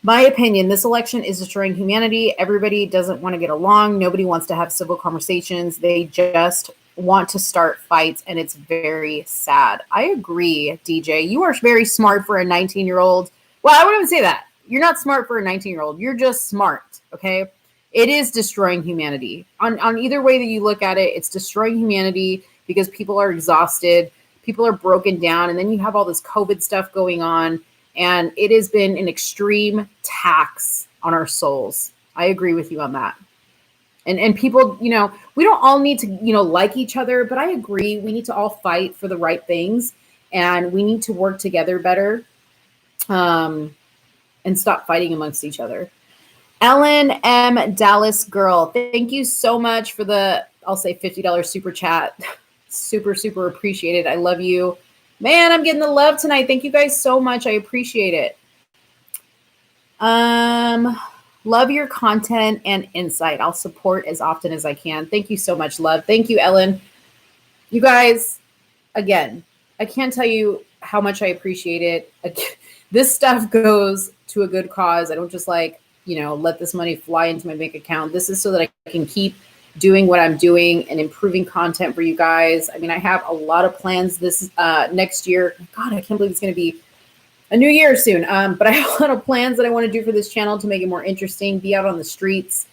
My opinion, this election is destroying humanity. Everybody doesn't want to get along. Nobody wants to have civil conversations. They just want to start fights, and it's very sad. I agree, DJ. You are very smart for a 19-year-old. Well, I wouldn't even say that. You're not smart for a 19-year-old. You're just smart, okay? It is destroying humanity. On either way that you look at it, it's destroying humanity because people are exhausted. People are broken down, and then you have all this COVID stuff going on, and it has been an extreme tax on our souls. I agree with you on that. And people, we don't all need to, like each other, but I agree. We need to all fight for the right things, and we need to work together better and stop fighting amongst each other. Ellen M. Dallas Girl, thank you so much for the, I'll say $50 super chat. Super, super appreciated. I love you. Man, I'm getting the love tonight. Thank you guys so much. I appreciate it. Love your content and insight. I'll support as often as I can. Thank you so much, love. Thank you, Ellen. You guys, again, I can't tell you how much I appreciate it. This stuff goes to a good cause. I don't just let this money fly into my bank account. This is so that I can keep doing what I'm doing and improving content for you guys. I mean, I have a lot of plans this next year. God, I can't believe it's going to be a new year soon. But I have a lot of plans that I want to do for this channel to make it more interesting, be out on the streets,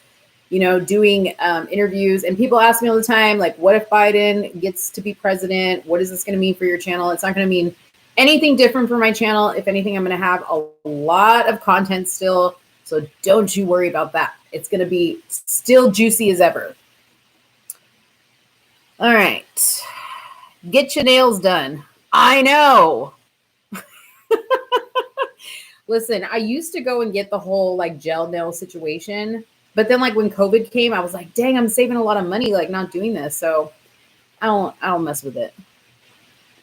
doing interviews. And people ask me all the time, like, what if Biden gets to be president? What is this going to mean for your channel? It's not going to mean anything different for my channel. If anything, I'm going to have a lot of content still. So don't you worry about that. It's going to be still juicy as ever. All right. Get your nails done. I know. Listen, I used to go and get the whole gel nail situation, but then when COVID came, I was like, dang, I'm saving a lot of money not doing this. So I don't mess with it.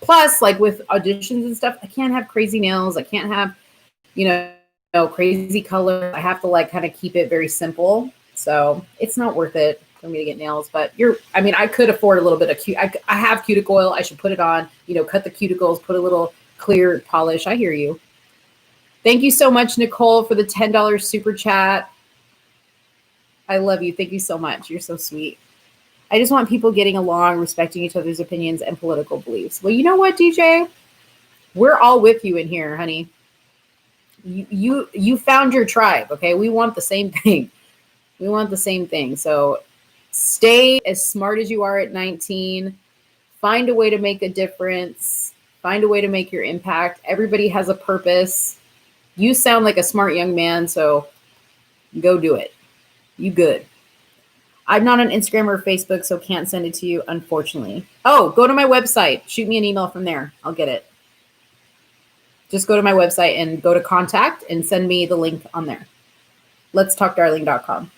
Plus, with auditions and stuff, I can't have crazy nails. I can't have, crazy color. I have to kind of keep it very simple. So it's not worth it for me to get nails, but I could afford a little bit of I have cuticle oil. I should put it on, cut the cuticles, put a little clear polish. I hear you. Thank you so much, Nicole, for the $10 super chat. I love you. Thank you so much. You're so sweet. I just want people getting along, respecting each other's opinions and political beliefs. Well, you know what, DJ? We're all with you in here, honey. You found your tribe, okay? We want the same thing. We want the same thing. So stay as smart as you are at 19. Find a way to make a difference. Find a way to make your impact. Everybody has a purpose. You sound like a smart young man, so go do it. You good. I'm not on Instagram or Facebook, so can't send it to you, unfortunately. Oh, go to my website. Shoot me an email from there. I'll get it. Just go to my website and go to contact and send me the link on there. letstalkdarling.com.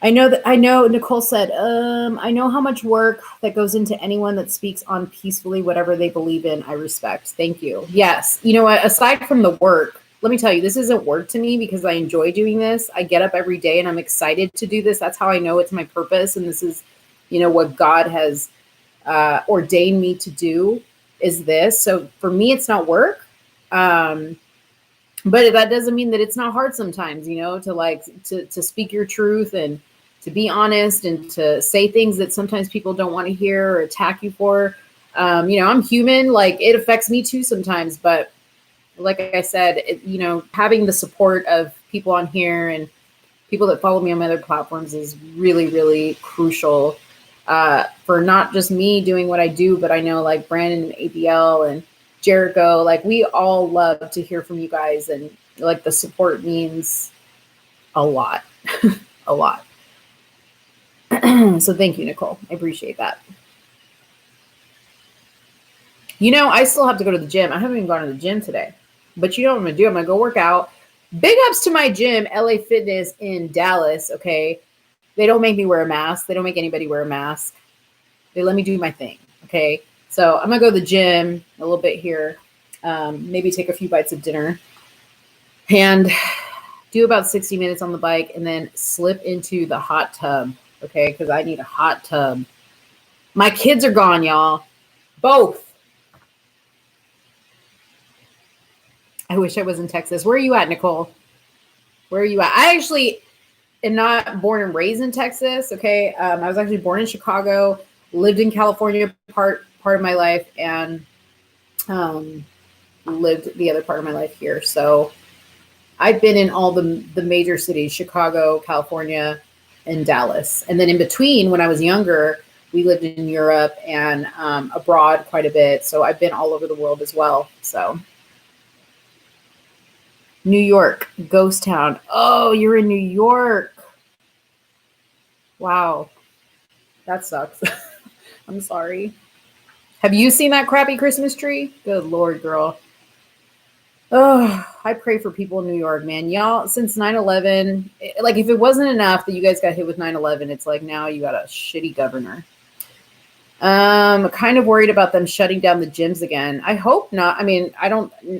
I know Nicole said, I know how much work that goes into anyone that speaks on peacefully whatever they believe in. I respect. Thank you. Yes. You know what? Aside from the work, let me tell you, this isn't work to me because I enjoy doing this. I get up every day and I'm excited to do this. That's how I know it's my purpose. And this is, what God has ordained me to do is this. So for me, it's not work. But that doesn't mean that it's not hard sometimes, to speak your truth and to be honest and to say things that sometimes people don't want to hear or attack you for. I'm human, like it affects me too sometimes, but like I said, having the support of people on here and people that follow me on my other platforms is really, really crucial for not just me doing what I do, but I know like Brandon and ABL and Jericho, like we all love to hear from you guys, and like the support means a lot, a lot. So thank you, Nicole. I appreciate that. I still have to go to the gym. I haven't even gone to the gym today, but you know what I'm going to do? I'm going to go work out. Big ups to my gym, LA Fitness in Dallas. Okay. They don't make me wear a mask. They don't make anybody wear a mask. They let me do my thing. Okay. So I'm going to go to the gym a little bit here. Maybe take a few bites of dinner and do about 60 minutes on the bike and then slip into the hot tub. Okay. Cause I need a hot tub. My kids are gone, y'all. Both. I wish I was in Texas. Where are you at, Nicole? Where are you at? I actually am not born and raised in Texas. Okay. I was actually born in Chicago, lived in California part of my life, and lived the other part of my life here. So I've been in all the major cities, Chicago, California, and Dallas. And then in between, when I was younger, we lived in Europe and abroad quite a bit. So I've been all over the world as well. So New York, ghost town. Oh, you're in New York. Wow. That sucks. I'm sorry. Have you seen that crappy Christmas tree? Good Lord, girl. Oh, I pray for people in New York, man. Y'all, since 9/11, like if it wasn't enough that you guys got hit with 9/11, it's like now you got a shitty governor. Kind of worried about them shutting down the gyms again. I hope not. I mean,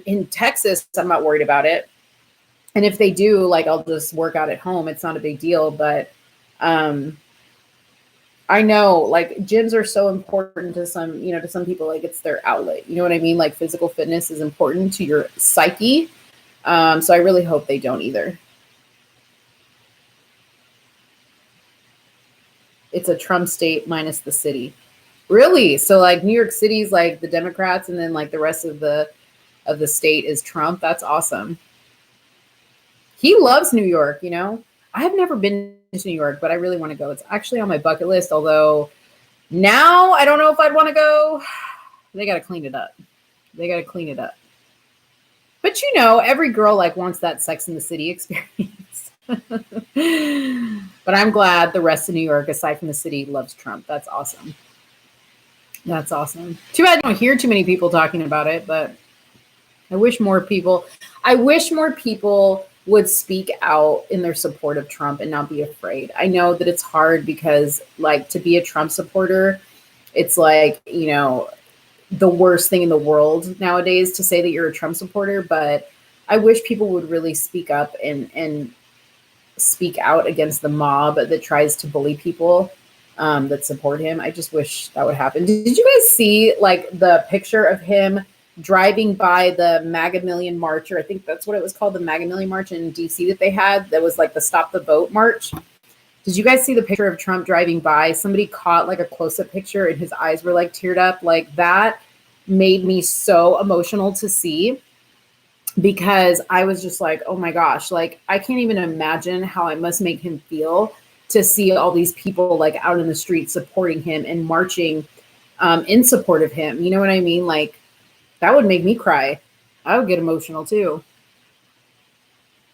in Texas, I'm not worried about it. And if they do, like, I'll just work out at home. It's not a big deal. But I know, like, gyms are so important to some people, like it's their outlet. You know what I mean? Like physical fitness is important to your psyche. So I really hope they don't either. It's a Trump state minus the city. Really? So like New York City's like the Democrats, and then like the rest of the state is Trump. That's awesome. He loves New York, I have never been to New York, but I really want to go. It's actually on my bucket list, although now I don't know if I'd want to go. They got to clean it up. But every girl like wants that Sex in the City experience. But I'm glad the rest of New York, aside from the city, loves Trump. That's awesome. Too bad I don't hear too many people talking about it, but I wish more people would speak out in their support of Trump and not be afraid. I know that it's hard because like to be a Trump supporter, it's like, the worst thing in the world nowadays to say that you're a Trump supporter, but I wish people would really speak up and speak out against the mob that tries to bully people that support him. I just wish that would happen. Did you guys see like the picture of him driving by the MAGA Million March, or I think that's what it was called, the MAGA Million March in DC that they had, that was like the Stop the Vote March? Did you guys see the picture of Trump driving by? Somebody caught like a close-up picture and his eyes were like teared up. Like that made me so emotional to see, because I was just like, oh my gosh, like I can't even imagine how it must make him feel to see all these people like out in the street supporting him and marching in support of him. You know what I mean? Like that would make me cry. I would get emotional too.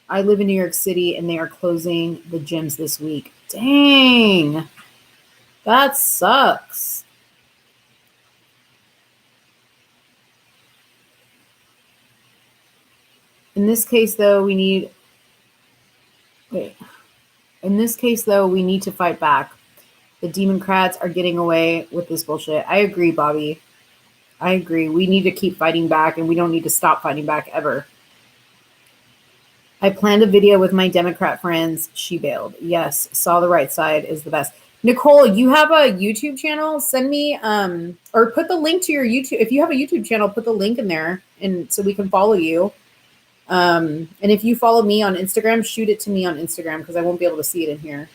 I live in New York City and they are closing the gyms this week. Dang. That sucks. In this case, though, we need to fight back. The Democrats are getting away with this bullshit. I agree, Bobby. I agree. We need to keep fighting back, and we don't need to stop fighting back ever. I planned a video with my Democrat friends. She bailed. Yes, saw the right side is the best. Nicole, you have a YouTube channel? Send me or put the link to your YouTube. If you have a YouTube channel, put the link in there and so we can follow you. And if you follow me on Instagram, shoot it to me on Instagram because I won't be able to see it in here.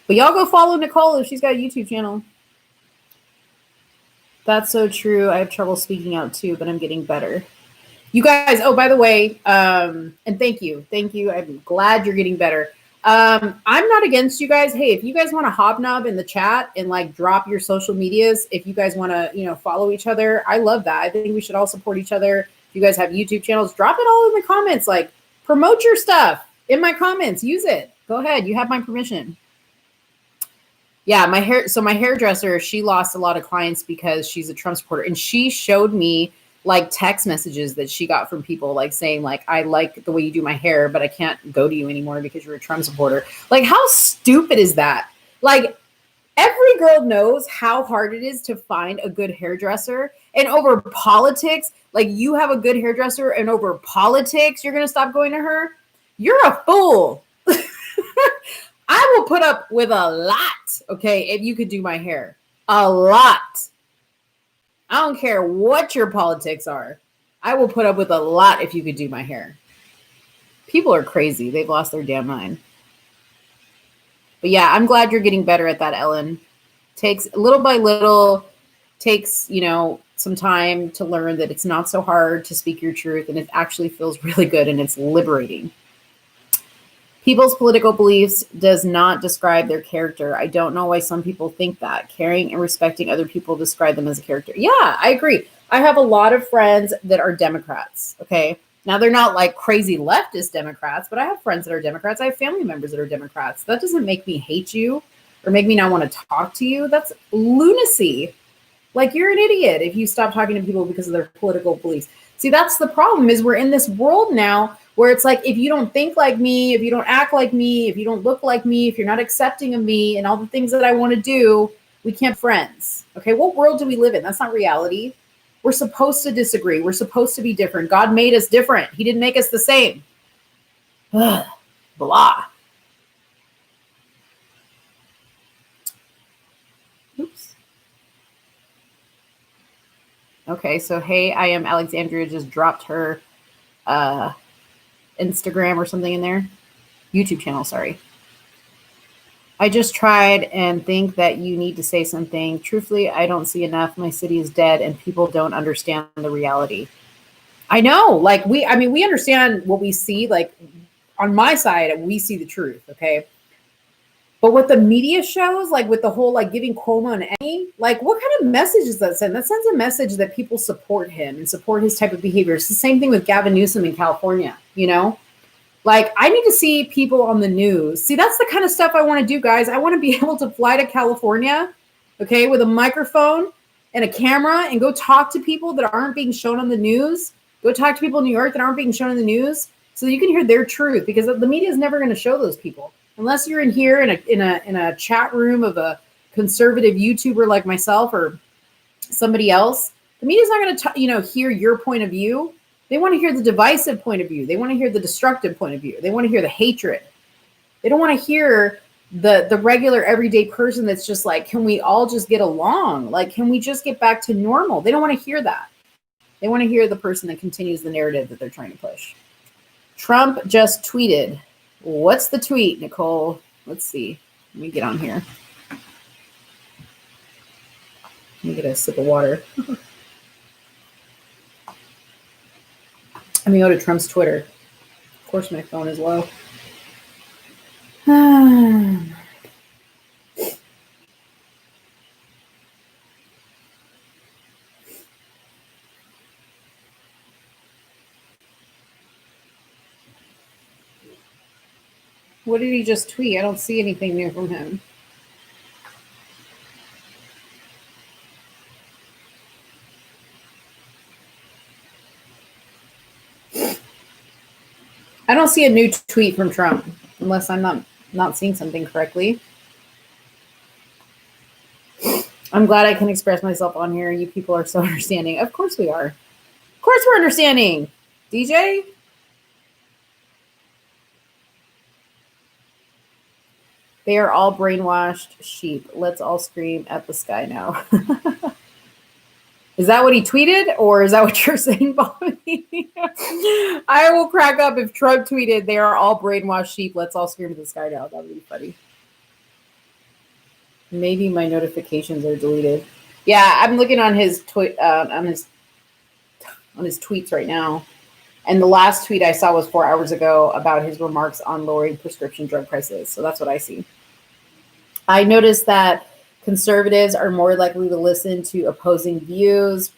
But y'all go follow Nicole if she's got a YouTube channel. That's so true. I have trouble speaking out too, but I'm getting better. You guys, oh, by the way, and thank you. I'm glad you're getting better. I'm not against you guys. Hey, if you guys want to hobnob in the chat and like drop your social medias, if you guys want to, follow each other, I love that. I think we should all support each other. If you guys have YouTube channels, drop it all in the comments. Like promote your stuff in my comments. Use it. Go ahead. You have my permission. Yeah, my hairdresser, she lost a lot of clients because she's a Trump supporter. And she showed me like text messages that she got from people like saying like, I like the way you do my hair, but I can't go to you anymore because you're a Trump supporter. Like how stupid is that? Like every girl knows how hard it is to find a good hairdresser, and over politics, like you have a good hairdresser and over politics, you're going to stop going to her. You're a fool. I will put up with a lot, okay, if you could do my hair. A lot. I don't care what your politics are. I will put up with a lot if you could do my hair. People are crazy. They've lost their damn mind. But yeah, I'm glad you're getting better at that, Ellen. Takes little by little, takes, some time to learn that it's not so hard to speak your truth, and it actually feels really good and it's liberating. People's political beliefs does not describe their character. I don't know why some people think that. Caring and respecting other people describe them as a character. Yeah, I agree. I have a lot of friends that are Democrats, okay? Now, they're not like crazy leftist Democrats, but I have friends that are Democrats. I have family members that are Democrats. That doesn't make me hate you or make me not want to talk to you. That's lunacy. Like, you're an idiot if you stop talking to people because of their political beliefs. See, that's the problem is we're in this world now where it's like, if you don't think like me, if you don't act like me, if you don't look like me, if you're not accepting of me and all the things that I want to do, we can't be friends. Okay, what world do we live in? That's not reality. We're supposed to disagree. We're supposed to be different. God made us different. He didn't make us the same. Blah. Oops. Okay, so hey, I am Alexandria just dropped her Instagram or something in there. YouTube channel, sorry. I just tried and think that you need to say something. Truthfully, I don't see enough. My city is dead and people don't understand the reality. I know, like we understand what we see. Like on my side, we see the truth, okay? But what the media shows, like with the whole like giving Cuomo an Emmy, like what kind of message does that send? That sends a message that people support him and support his type of behavior. It's the same thing with Gavin Newsom in California, Like I need to see people on the news. See, that's the kind of stuff I want to do, guys. I want to be able to fly to California, okay, with a microphone and a camera and go talk to people that aren't being shown on the news. Go talk to people in New York that aren't being shown on the news so that you can hear their truth, because the media is never going to show those people. Unless you're in here in a chat room of a conservative YouTuber like myself or somebody else, the media's not going to, hear your point of view. They want to hear the divisive point of view. They want to hear the destructive point of view. They want to hear the hatred. They don't want to hear the regular everyday person that's just like, can we all just get along? Like, can we just get back to normal? They don't want to hear that. They want to hear the person that continues the narrative that they're trying to push. Trump just tweeted. What's the tweet, Nicole? Let's see. Let me get on here. Let me get a sip of water. Let me go to Trump's Twitter. Of course, my phone is low. What did he just tweet? I don't see anything new from him. I don't see a new tweet from Trump, unless I'm not seeing something correctly. I'm glad I can express myself on here. You people are so understanding. Of course we are. Of course we're understanding. DJ? They are all brainwashed sheep. Let's all scream at the sky now. Is that what he tweeted, or is that what you're saying, Bobby? I will crack up if Trump tweeted, they are all brainwashed sheep. Let's all scream at the sky now. That would be funny. Maybe my notifications are deleted. Yeah, I'm looking on his on his tweets right now. And the last tweet I saw was 4 hours ago about his remarks on lowering prescription drug prices. So that's what I see. I noticed that conservatives are more likely to listen to opposing views.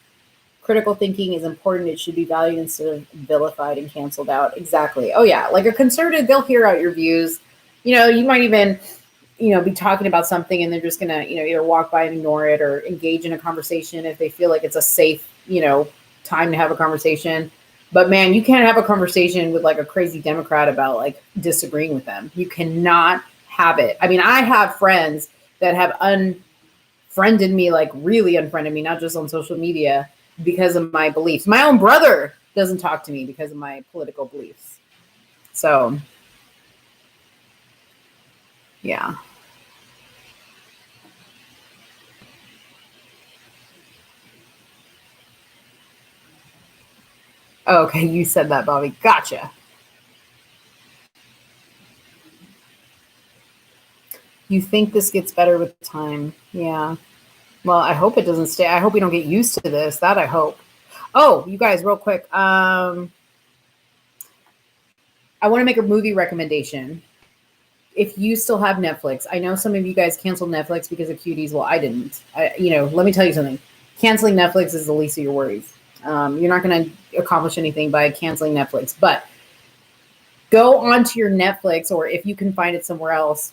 Critical thinking is important. It should be valued instead of vilified and canceled out. Exactly. Oh, yeah. Like a conservative, they'll hear out your views. You know, you might even, be talking about something and they're just going to, either walk by and ignore it or engage in a conversation if they feel like it's a safe, time to have a conversation. But man, you can't have a conversation with like a crazy Democrat about like disagreeing with them. You cannot have it. I mean, I have friends that have unfriended me, like really unfriended me, not just on social media because of my beliefs. My own brother doesn't talk to me because of my political beliefs. So, yeah. Oh, okay, you said that, Bobby. Gotcha. You think this gets better with time? Yeah. Well, I hope it doesn't stay. I hope we don't get used to this. That I hope. Oh, you guys, real quick. I want to make a movie recommendation. If you still have Netflix, I know some of you guys canceled Netflix because of cuties. Well, I didn't. Let me tell you something. Canceling Netflix is the least of your worries. You're not going to accomplish anything by canceling Netflix, but go onto your Netflix, or if you can find it somewhere else,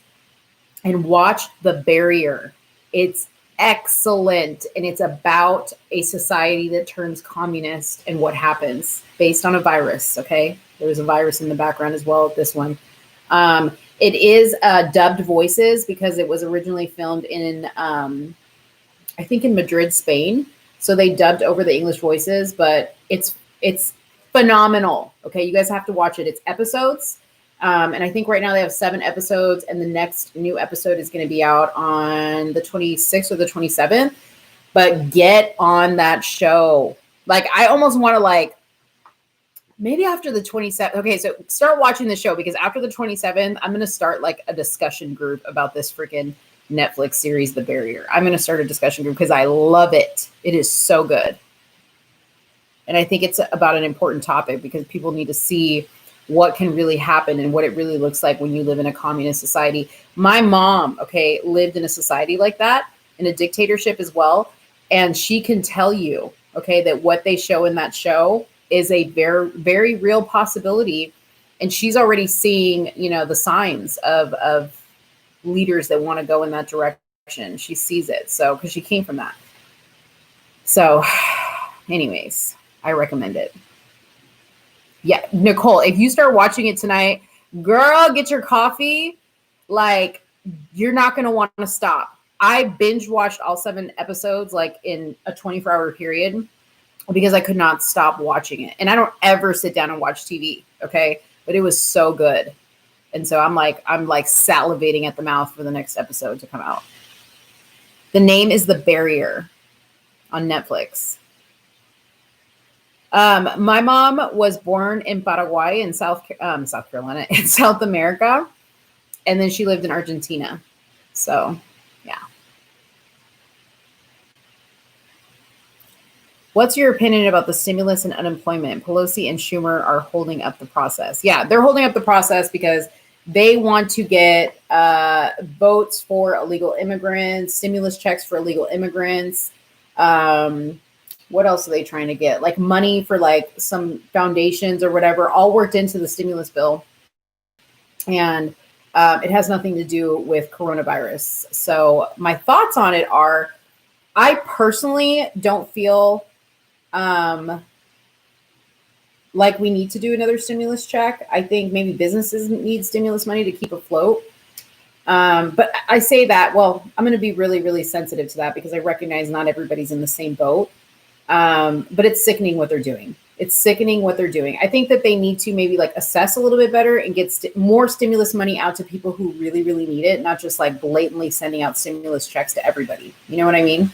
and watch The Barrier. It's excellent, and it's about a society that turns communist and what happens based on a virus. Okay, there's a virus in the background as well. This one, it is dubbed voices because it was originally filmed in, I think, in Madrid, Spain. So they dubbed over the English voices, but it's phenomenal. Okay, you guys have to watch it. It's episodes. And I think right now they have 7 episodes, and the next new episode is going to be out on the 26th or the 27th. But get on that show. Like, I almost want to maybe after the 27th. Okay, so start watching the show, because after the 27th, I'm going to start like a discussion group about this freaking Netflix series, The Barrier. I'm going to start a discussion group because I love it. It is so good. And I think it's about an important topic because people need to see what can really happen and what it really looks like when you live in a communist society. My mom, okay, lived in a society like that, in a dictatorship as well. And she can tell you, okay, that what they show in that show is a very, very real possibility. And she's already seeing, the signs of leaders that want to go in that direction. She sees it. So, because she came from that. So, anyways, I recommend it. Yeah, Nicole, if you start watching it tonight, girl, get your coffee. Like, you're not going to want to stop. I binge watched all 7 episodes like in a 24-hour period because I could not stop watching it. And I don't ever sit down and watch TV, okay? But it was so good. And so I'm like salivating at the mouth for the next episode to come out. The name is The Barrier on Netflix. My mom was born in Paraguay in South Carolina, in South America. And then she lived in Argentina. So, yeah. What's your opinion about the stimulus and unemployment? Pelosi and Schumer are holding up the process. Yeah, they're holding up the process because they want to get votes for illegal immigrants, stimulus checks for illegal immigrants. What else are they trying to get? Like money for like some foundations or whatever, all worked into the stimulus bill. And it has nothing to do with coronavirus. So my thoughts on it are, I personally don't feel like we need to do another stimulus check. I think maybe businesses need stimulus money to keep afloat. But I say that, well, I'm going to be really, really sensitive to that because I recognize not everybody's in the same boat. But it's sickening what they're doing. It's sickening what they're doing. I think that they need to maybe like assess a little bit better and get more stimulus money out to people who really, really need it, not just like blatantly sending out stimulus checks to everybody. You know what I mean?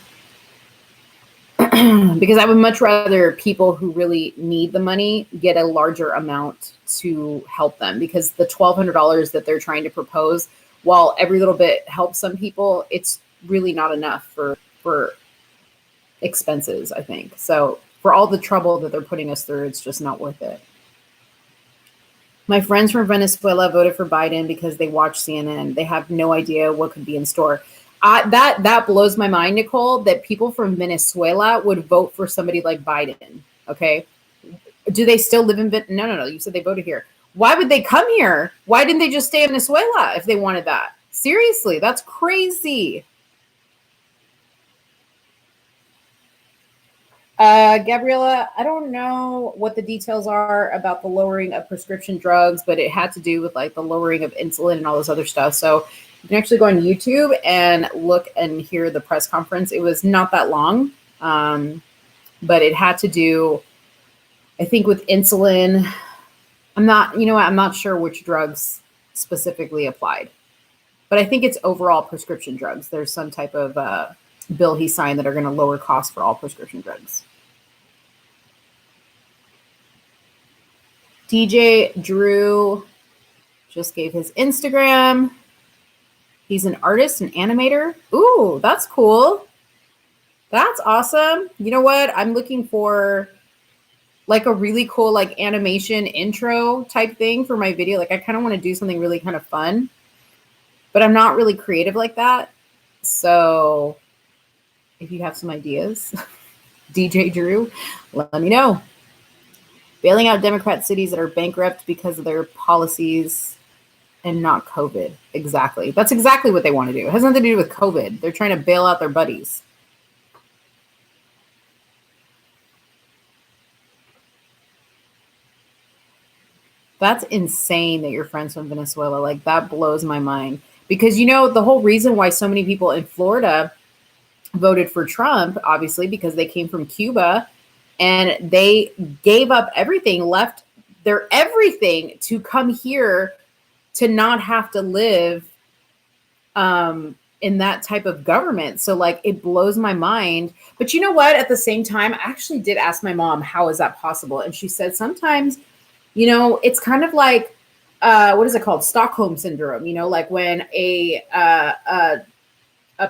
Because I would much rather people who really need the money get a larger amount to help them, because the $1,200 that they're trying to propose, while every little bit helps some people, it's really not enough for expenses, I think. So for all the trouble that they're putting us through, it's just not worth it. My friends from Venezuela voted for Biden because they watch CNN. They have no idea what could be in store. That blows my mind, Nicole, that people from Venezuela would vote for somebody like Biden. Okay. Do they still live in No. You said they voted here. Why would they come here? Why didn't they just stay in Venezuela if they wanted that? Seriously, that's crazy. Gabriella, I don't know what the details are about the lowering of prescription drugs, but it had to do with like the lowering of insulin and all this other stuff. So you can actually go on YouTube and look and hear the press conference. It was not that long, but it had to do, I think, with insulin. I'm not sure which drugs specifically applied, but I think it's overall prescription drugs. There's some type of bill he signed that are going to lower costs for all prescription drugs. DJ Drew just gave his Instagram. He's an artist and animator. Ooh, that's cool. That's awesome. You know what? I'm looking for like a really cool like animation intro type thing for my video. Like I kind of want to do something really kind of fun, but I'm not really creative like that. So if you have some ideas, DJ Drew, let me know. Bailing out Democrat cities that are bankrupt because of their policies and not COVID. Exactly. That's exactly what they want to do. It has nothing to do with COVID. They're trying to bail out their buddies. That's insane that you're friends from Venezuela. Like that blows my mind. Because, you know, the whole reason why so many people in Florida voted for Trump, obviously, because they came from Cuba and they gave up everything, left their everything to come here to not have to live in that type of government. So like it blows my mind. But you know what? At the same time, I actually did ask my mom, how is that possible? And she said sometimes, you know, it's kind of like, what is it called? Stockholm syndrome, you know, like when a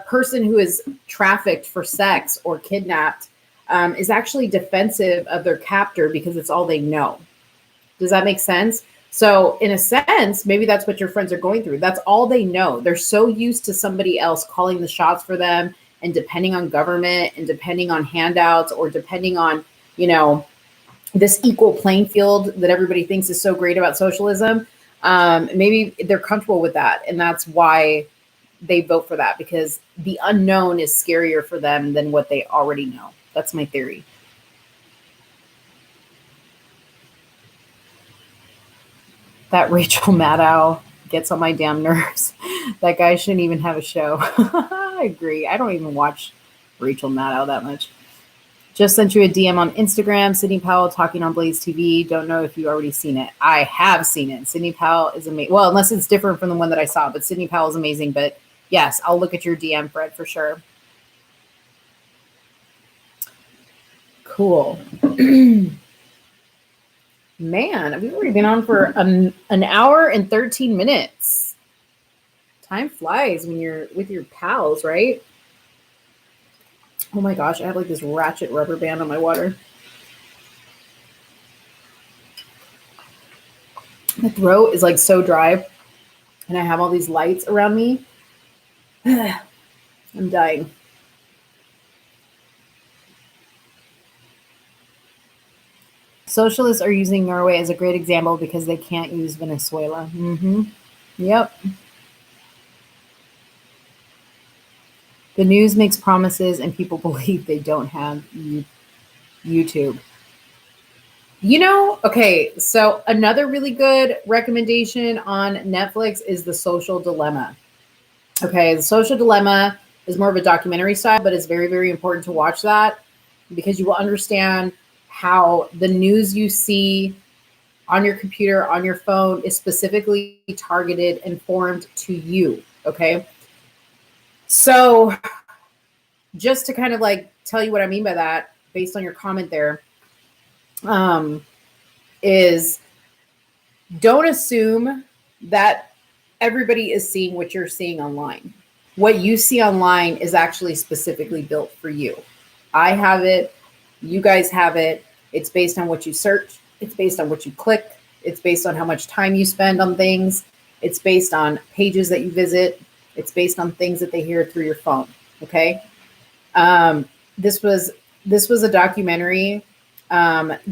person who is trafficked for sex or kidnapped is actually defensive of their captor because it's all they know. Does that make sense? So in a sense, maybe that's what your friends are going through. That's all they know. They're so used to somebody else calling the shots for them and depending on government and depending on handouts or depending on, you know, this equal playing field that everybody thinks is so great about socialism. Maybe they're comfortable with that. And that's why they vote for that, because the unknown is scarier for them than what they already know. That's my theory. That Rachel Maddow gets on my damn nerves. That guy shouldn't even have a show. I agree. I don't even watch Rachel Maddow that much. Just sent you a DM on Instagram. Sidney Powell talking on Blaze TV. Don't know if you already seen it. I have seen it. Sidney Powell is amazing. Well, unless it's different from the one that I saw, but Sidney Powell is amazing. But yes, I'll look at your DM, Fred, for sure. Cool. Man, we've already been on for an hour and 13 minutes. Time flies when you're with your pals, right? Oh my gosh, I have like this ratchet rubber band on my water. My throat is like so dry and I have all these lights around me. I'm dying. Socialists are using Norway as a great example because they can't use Venezuela. Mm-hmm. Yep. The news makes promises and people believe they don't have YouTube. You know, okay, so another really good recommendation on Netflix is The Social Dilemma. Okay, The Social Dilemma is more of a documentary style, but it's very, very important to watch that because you will understand how the news you see on your computer, on your phone, is specifically targeted and formed to you. Okay. So just to kind of like tell you what I mean by that, based on your comment there, is don't assume that everybody is seeing what you're seeing online. What you see online is actually specifically built for you. I have it. You guys have it. It's based on what you search. It's based on what you click. It's based on how much time you spend on things. It's based on pages that you visit. It's based on things that they hear through your phone. Okay. This was a documentary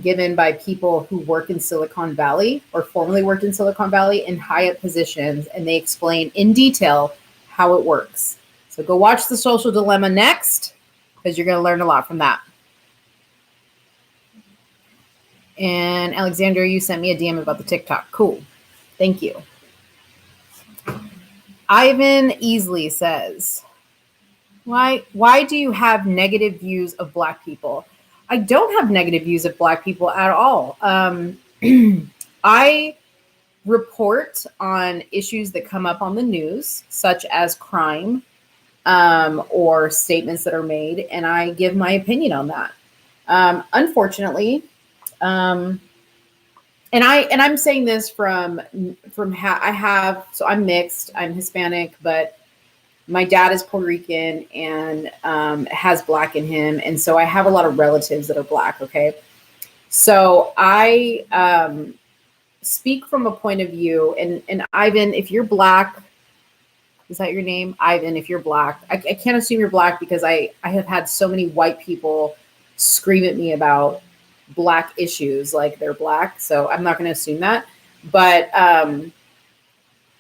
given by people who work in Silicon Valley or formerly worked in Silicon Valley in high up positions, and they explain in detail how it works. So go watch The Social Dilemma next, because you're going to learn a lot from that. And Alexandra, you sent me a DM about the TikTok. Cool. Thank you. Ivan Easley says, why do you have negative views of Black people? I don't have negative views of Black people at all. I report on issues that come up on the news, such as crime or statements that are made, and I give my opinion on that. Unfortunately, and I'm saying this from so I'm mixed, I'm Hispanic, but my dad is Puerto Rican and has Black in him. And so I have a lot of relatives that are Black. Okay. So I speak from a point of view, and Ivan, if you're Black, is that your name? Ivan, if you're Black, I can't assume you're Black because I have had so many white people scream at me about Black issues like they're Black. So I'm not going to assume that. But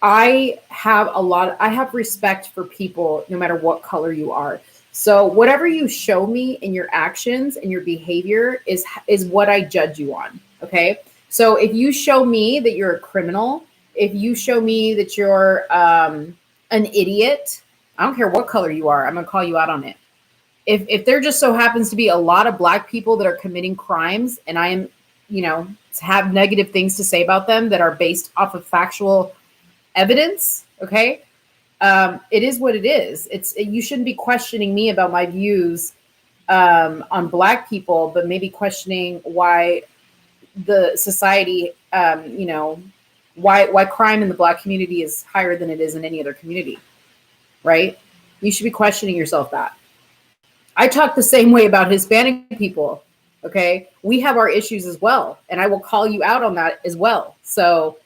I have respect for people no matter what color you are. So whatever you show me in your actions and your behavior is what I judge you on. Okay. So if you show me that you're a criminal, if you show me that you're an idiot, I don't care what color you are, I'm going to call you out on it. If there just so happens to be a lot of Black people that are committing crimes and I am, have negative things to say about them that are based off of factual evidence, okay, it is what it is. You shouldn't be questioning me about my views on Black people, but maybe questioning why the society, why crime in the Black community is higher than it is in any other community, right? You should be questioning yourself that. I talk the same way about Hispanic people, okay? We have our issues as well, and I will call you out on that as well. So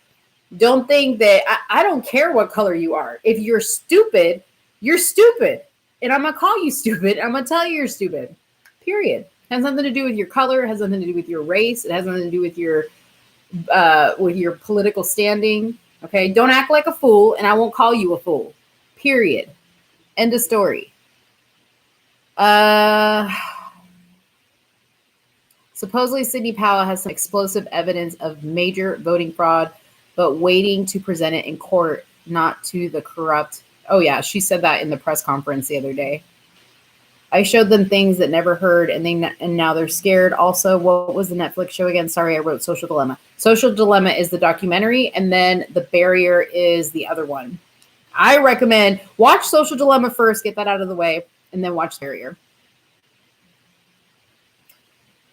don't think that I don't care what color you are. If you're stupid, you're stupid. And I'm going to call you stupid. I'm going to tell you you're stupid. Period. It has nothing to do with your color. It has nothing to do with your race. It has nothing to do with your political standing. Okay. Don't act like a fool, and I won't call you a fool. Period. End of story. Supposedly Sidney Powell has some explosive evidence of major voting fraud, but waiting to present it in court, not to the corrupt. Oh yeah, she said that in the press conference the other day. I showed them things that never heard, and now they're scared. Also, what was the Netflix show again? Sorry, I wrote Social Dilemma. Social Dilemma is the documentary, and then The Barrier is the other one. I recommend watch Social Dilemma first, get that out of the way, and then watch Barrier.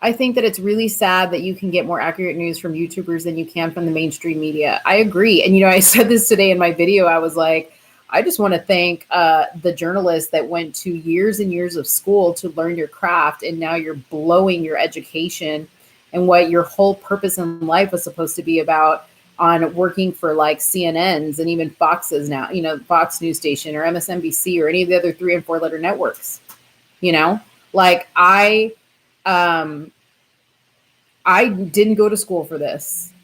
I think that it's really sad that you can get more accurate news from YouTubers than you can from the mainstream media. I agree. And, I said this today in my video. I was like, I just want to thank the journalists that went to years and years of school to learn your craft. And now you're blowing your education and what your whole purpose in life was supposed to be about on working for like CNNs and even Foxes now, Fox News Station or MSNBC or any of the other 3 and 4 letter networks, like I didn't go to school for this.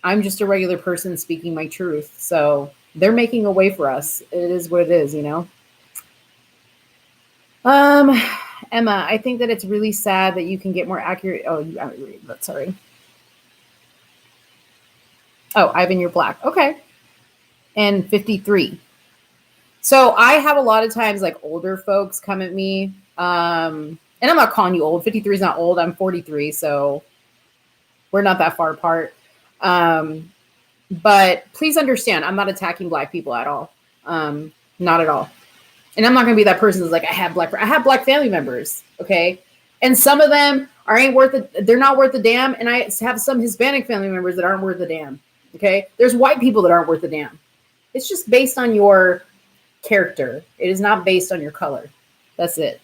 I'm just a regular person speaking my truth. So they're making a way for us. It is what it is, Emma, I think that it's really sad that you can get more accurate. Oh, you haven't read that. Sorry. Oh, Ivan, you're Black. Okay. And 53. So I have a lot of times like older folks come at me. And I'm not calling you old. 53 is not old. I'm 43. So We're not that far apart. But please understand, I'm not attacking Black people at all. Not at all. And I'm not going to be that person who's like, I have Black family members. Okay. And some of them they're not worth a damn. And I have some Hispanic family members that aren't worth a damn. Okay. There's white people that aren't worth a damn. It's just based on your character. It is not based on your color. That's it.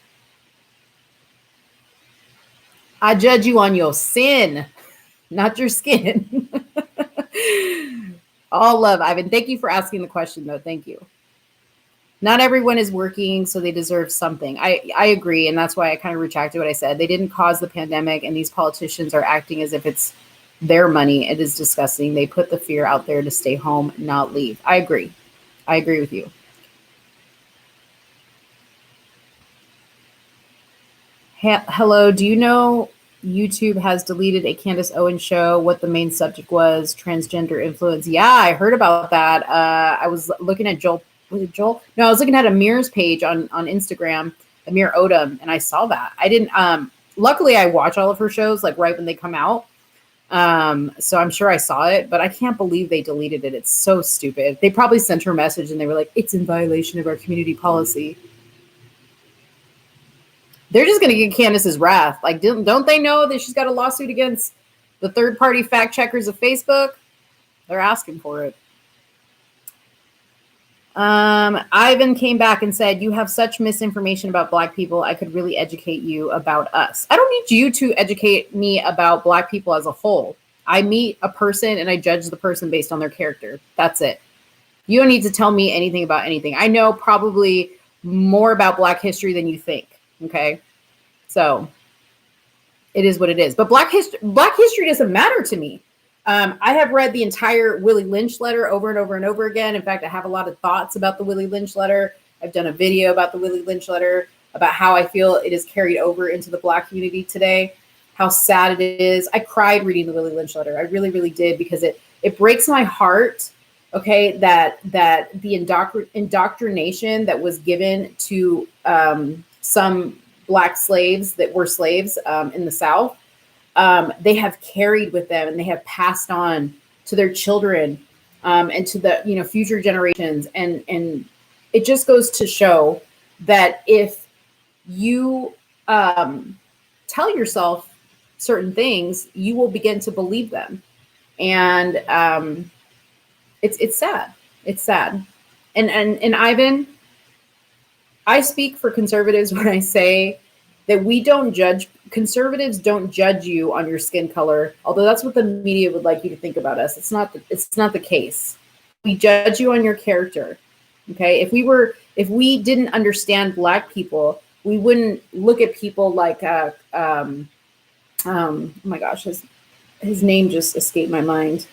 I judge you on your sin, not your skin. All love, Ivan. Thank you for asking the question, though. Thank you. Not everyone is working, so they deserve something. I agree, and that's why I kind of retracted what I said. They didn't cause the pandemic, and these politicians are acting as if it's their money. It is disgusting. They put the fear out there to stay home, not leave. I agree. I agree with you. Hello, do you know YouTube has deleted a Candace Owens show? What the main subject was? Transgender influence. Yeah, I heard about that. I was looking at Joel. Was it Joel? No, I was looking at Amir's page on Instagram, Amir Odom, and I saw that. I didn't. Luckily, I watch all of her shows like right when they come out. So I'm sure I saw it, but I can't believe they deleted it. It's so stupid. They probably sent her a message and they were like, "It's in violation of our community policy." They're just going to get Candace's wrath. Like, don't they know that she's got a lawsuit against the third-party fact checkers of Facebook? They're asking for it. Ivan came back and said, you have such misinformation about Black people. I could really educate you about us. I don't need you to educate me about Black people as a whole. I meet a person and I judge the person based on their character. That's it. You don't need to tell me anything about anything. I know probably more about Black history than you think. Okay, so it is what it is. But Black history doesn't matter to me. I have read the entire Willie Lynch letter over and over and over again. In fact, I have a lot of thoughts about the Willie Lynch letter. I've done a video about the Willie Lynch letter, about how I feel it is carried over into the Black community today, how sad it is. I cried reading the Willie Lynch letter. I really, really did, because it breaks my heart. Okay, that the indoctrination that was given to some Black slaves that were slaves in the South, they have carried with them and they have passed on to their children and to the future generations. And it just goes to show that if you tell yourself certain things, you will begin to believe them. And it's sad. It's sad. And Ivan, I speak for conservatives when I say that conservatives don't judge you on your skin color, although that's what the media would like you to think about us. It's not the case. We judge you on your character. Okay. If we didn't understand Black people, we wouldn't look at people like, oh my gosh, his name just escaped my mind.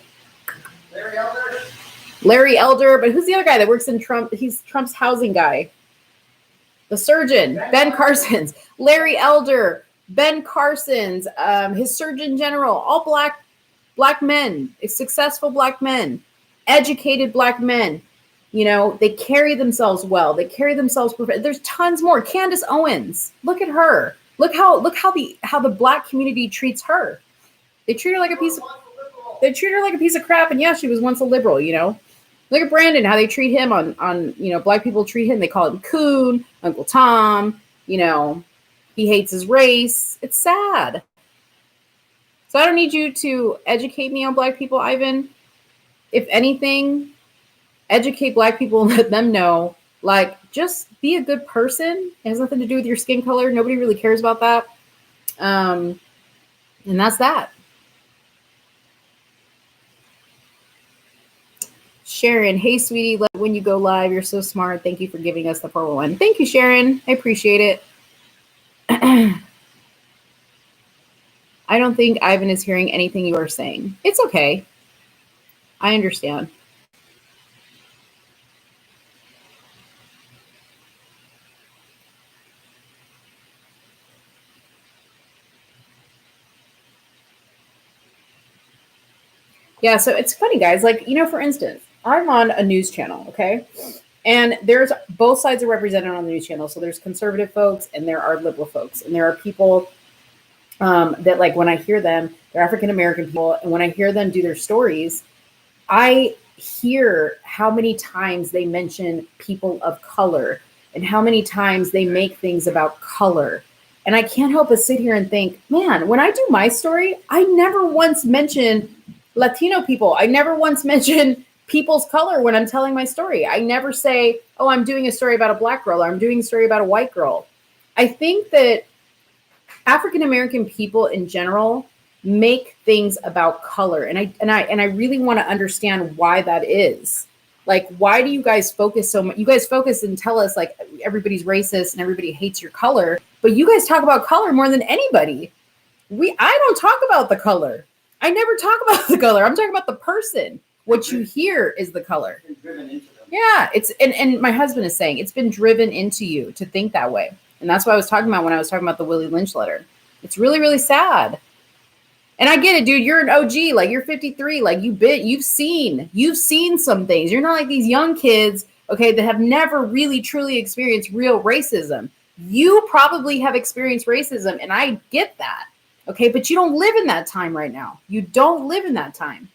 Larry Elder, but who's the other guy that works in Trump? He's Trump's housing guy. The surgeon, Ben Carson's, Larry Elder, Ben Carson's, his surgeon general, all black men, successful Black men, educated Black men. They carry themselves well. They carry themselves perfect. There's tons more. Candace Owens, look at her. Look how the Black community treats her. They treat her like a piece of crap. And yeah, she was once a liberal. Look at Brandon, how they treat him on Black people treat him. They call him Coon, Uncle Tom, he hates his race. It's sad. So I don't need you to educate me on Black people, Ivan. If anything, educate Black people and let them know, like, just be a good person. It has nothing to do with your skin color. Nobody really cares about that. And that's that. Sharon, hey, sweetie, when you go live, you're so smart. Thank you for giving us the 411. Thank you, Sharon. I appreciate it. I don't think Ivan is hearing anything you are saying. It's okay. I understand. Yeah, so it's funny, guys. Like, for instance, I'm on a news channel, okay? And there's both sides are represented on the news channel. So there's conservative folks and there are liberal folks. And there are people that like when I hear them, they're African American people, and when I hear them do their stories, I hear how many times they mention people of color and how many times they make things about color. And I can't help but sit here and think, man, when I do my story, I never once mention Latino people. I never once mention people's color when I'm telling my story. I never say, oh, I'm doing a story about a black girl or I'm doing a story about a white girl. I think that African American people in general make things about color, and I really want to understand why that is. Like, why do you guys focus so much? You guys focus and tell us like everybody's racist and everybody hates your color, but you guys talk about color more than anybody. I don't talk about the color. I never talk about the color. I'm talking about the person. What you hear is the color. Yeah, it's and my husband is saying it's been driven into you to think that way. And that's what I was talking about when I was talking about the Willie Lynch letter. It's really, really sad. And I get it, dude. You're an OG, like you're 53, like you've seen some things. You're not like these young kids, okay, that have never really truly experienced real racism. You probably have experienced racism, and I get that. Okay, but you don't live in that time right now. You don't live in that time.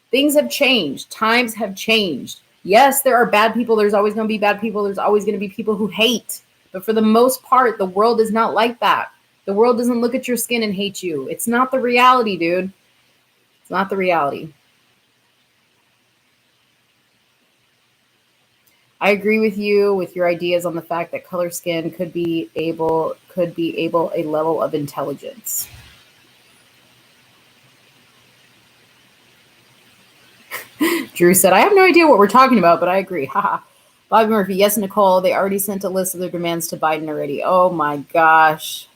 Things have changed. Times have changed. Yes, there are bad people. There's always going to be bad people. There's always going to be people who hate. But for the most part, the world is not like that. The world doesn't look at your skin and hate you. It's not the reality, dude. It's not the reality. I agree with you with your ideas on the fact that color skin could be able a level of intelligence. Drew said, I have no idea what we're talking about, but I agree. Haha. Bobby Murphy, yes, Nicole, they already sent a list of their demands to Biden already. Oh my gosh.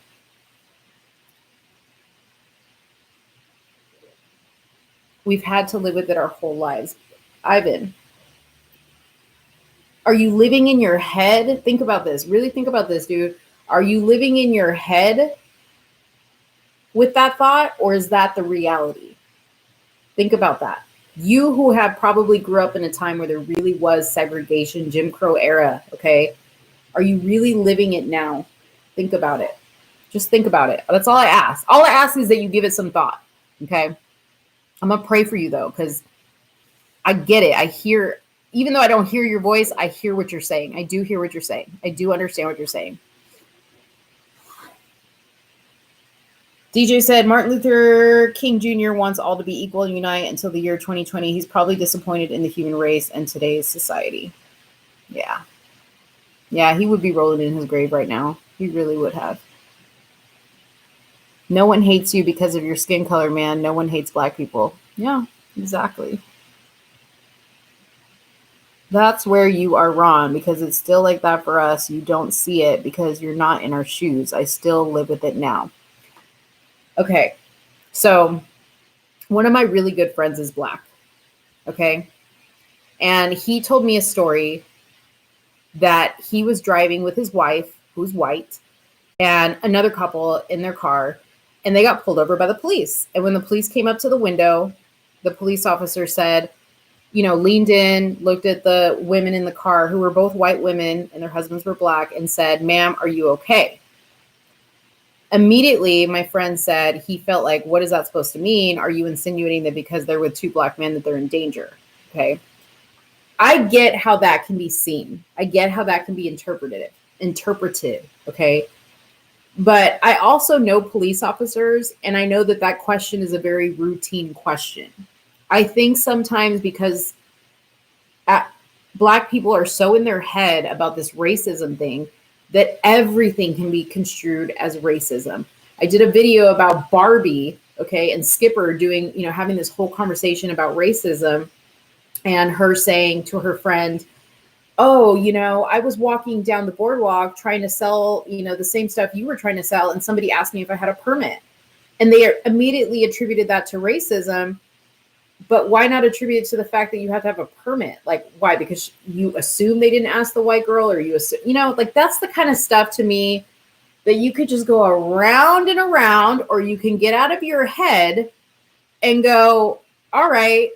We've had to live with it our whole lives. Ivan, are you living in your head? Think about this. Really think about this, dude. Are you living in your head with that thought, or is that the reality? Think about that. You who have probably grew up in a time where there really was segregation, Jim Crow era, okay? Are you really living it now? Think about it. Just think about it. That's all I ask. All I ask is that you give it some thought, okay? I'm going to pray for you, though, because I get it. I hear, even though I don't hear your voice, I hear what you're saying. I do hear what you're saying. I do understand what you're saying. DJ said, Martin Luther King Jr. wants all to be equal and unite until the year 2020. He's probably disappointed in the human race and today's society. Yeah. Yeah, he would be rolling in his grave right now. He really would have. No one hates you because of your skin color, man. No one hates black people. Yeah, exactly. That's where you are wrong, because it's still like that for us. You don't see it because you're not in our shoes. I still live with it now. Okay, so one of my really good friends is black, okay? And he told me a story that he was driving with his wife, who's white, and another couple in their car, and they got pulled over by the police. And when the police came up to the window, the police officer said, leaned in, looked at the women in the car who were both white women and their husbands were black, and said, ma'am, are you okay? Immediately, my friend said he felt like, what is that supposed to mean? Are you insinuating that because they're with two black men that they're in danger? Okay. I get how that can be seen. I get how that can be interpreted. Okay. But I also know police officers, and I know that question is a very routine question. I think sometimes because black people are so in their head about this racism thing that everything can be construed as racism. I did a video about Barbie, okay, and Skipper doing, having this whole conversation about racism, and her saying to her friend, oh, I was walking down the boardwalk trying to sell, the same stuff you were trying to sell, and somebody asked me if I had a permit. And they immediately attributed that to racism. But why not attribute it to the fact that you have to have a permit? Like, why? Because you assume they didn't ask the white girl, or you assume, like that's the kind of stuff to me that you could just go around and around, or you can get out of your head and go, all right,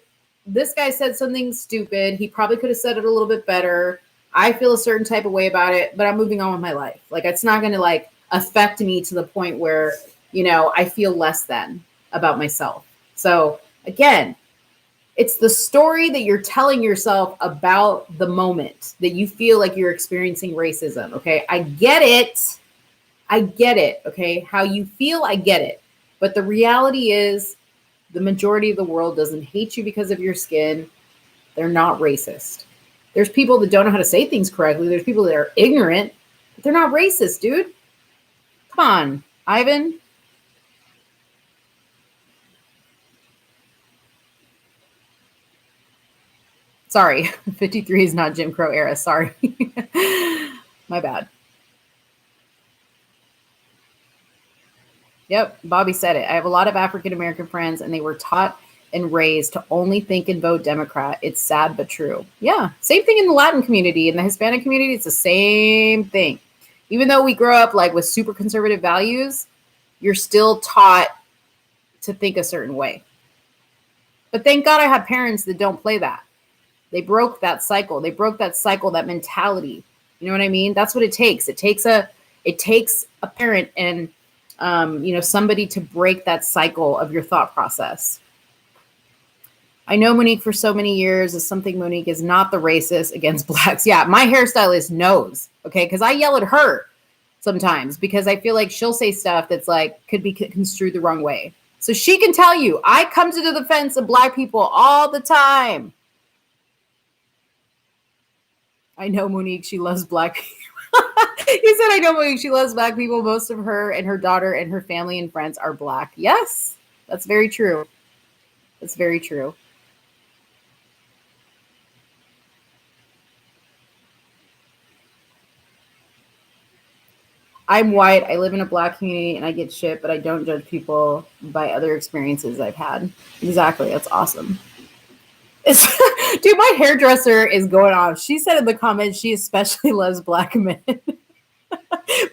this guy said something stupid. He probably could have said it a little bit better. I feel a certain type of way about it, but I'm moving on with my life. Like, it's not going to affect me to the point where, I feel less than about myself. So again, it's the story that you're telling yourself about the moment that you feel like you're experiencing racism. Okay. I get it. Okay. How you feel, I get it. But the reality is, the majority of the world doesn't hate you because of your skin. They're not racist. There's people that don't know how to say things correctly. There's people that are ignorant, but they're not racist, dude. Come on, Ivan. Sorry, 53 is not Jim Crow era. Sorry. My bad. Yep, Bobby said it. I have a lot of African American friends, and they were taught and raised to only think and vote Democrat. It's sad but true. Yeah, same thing in the Latin community. In the Hispanic community, it's the same thing. Even though we grow up like with super conservative values, you're still taught to think a certain way. But thank God I have parents that don't play that. They broke that cycle. They broke that cycle, that mentality. You know what I mean? That's what it takes. It takes a parent and somebody to break that cycle of your thought process. I know Monique for so many years is something. Monique is not the racist against blacks. Yeah, my hairstylist knows, okay? Because I yell at her sometimes because I feel like she'll say stuff that's like could be construed the wrong way. So she can tell you, I come to the defense of black people all the time. I know Monique, she loves black people. You said, I know Monique, she loves black people. Most of her and her daughter and her family and friends are black. Yes, that's very true. That's very true. I'm white. I live in a black community and I get shit, but I don't judge people by other experiences I've had. Exactly. That's awesome. Dude, my hairdresser is going off. She said in the comments she especially loves black men,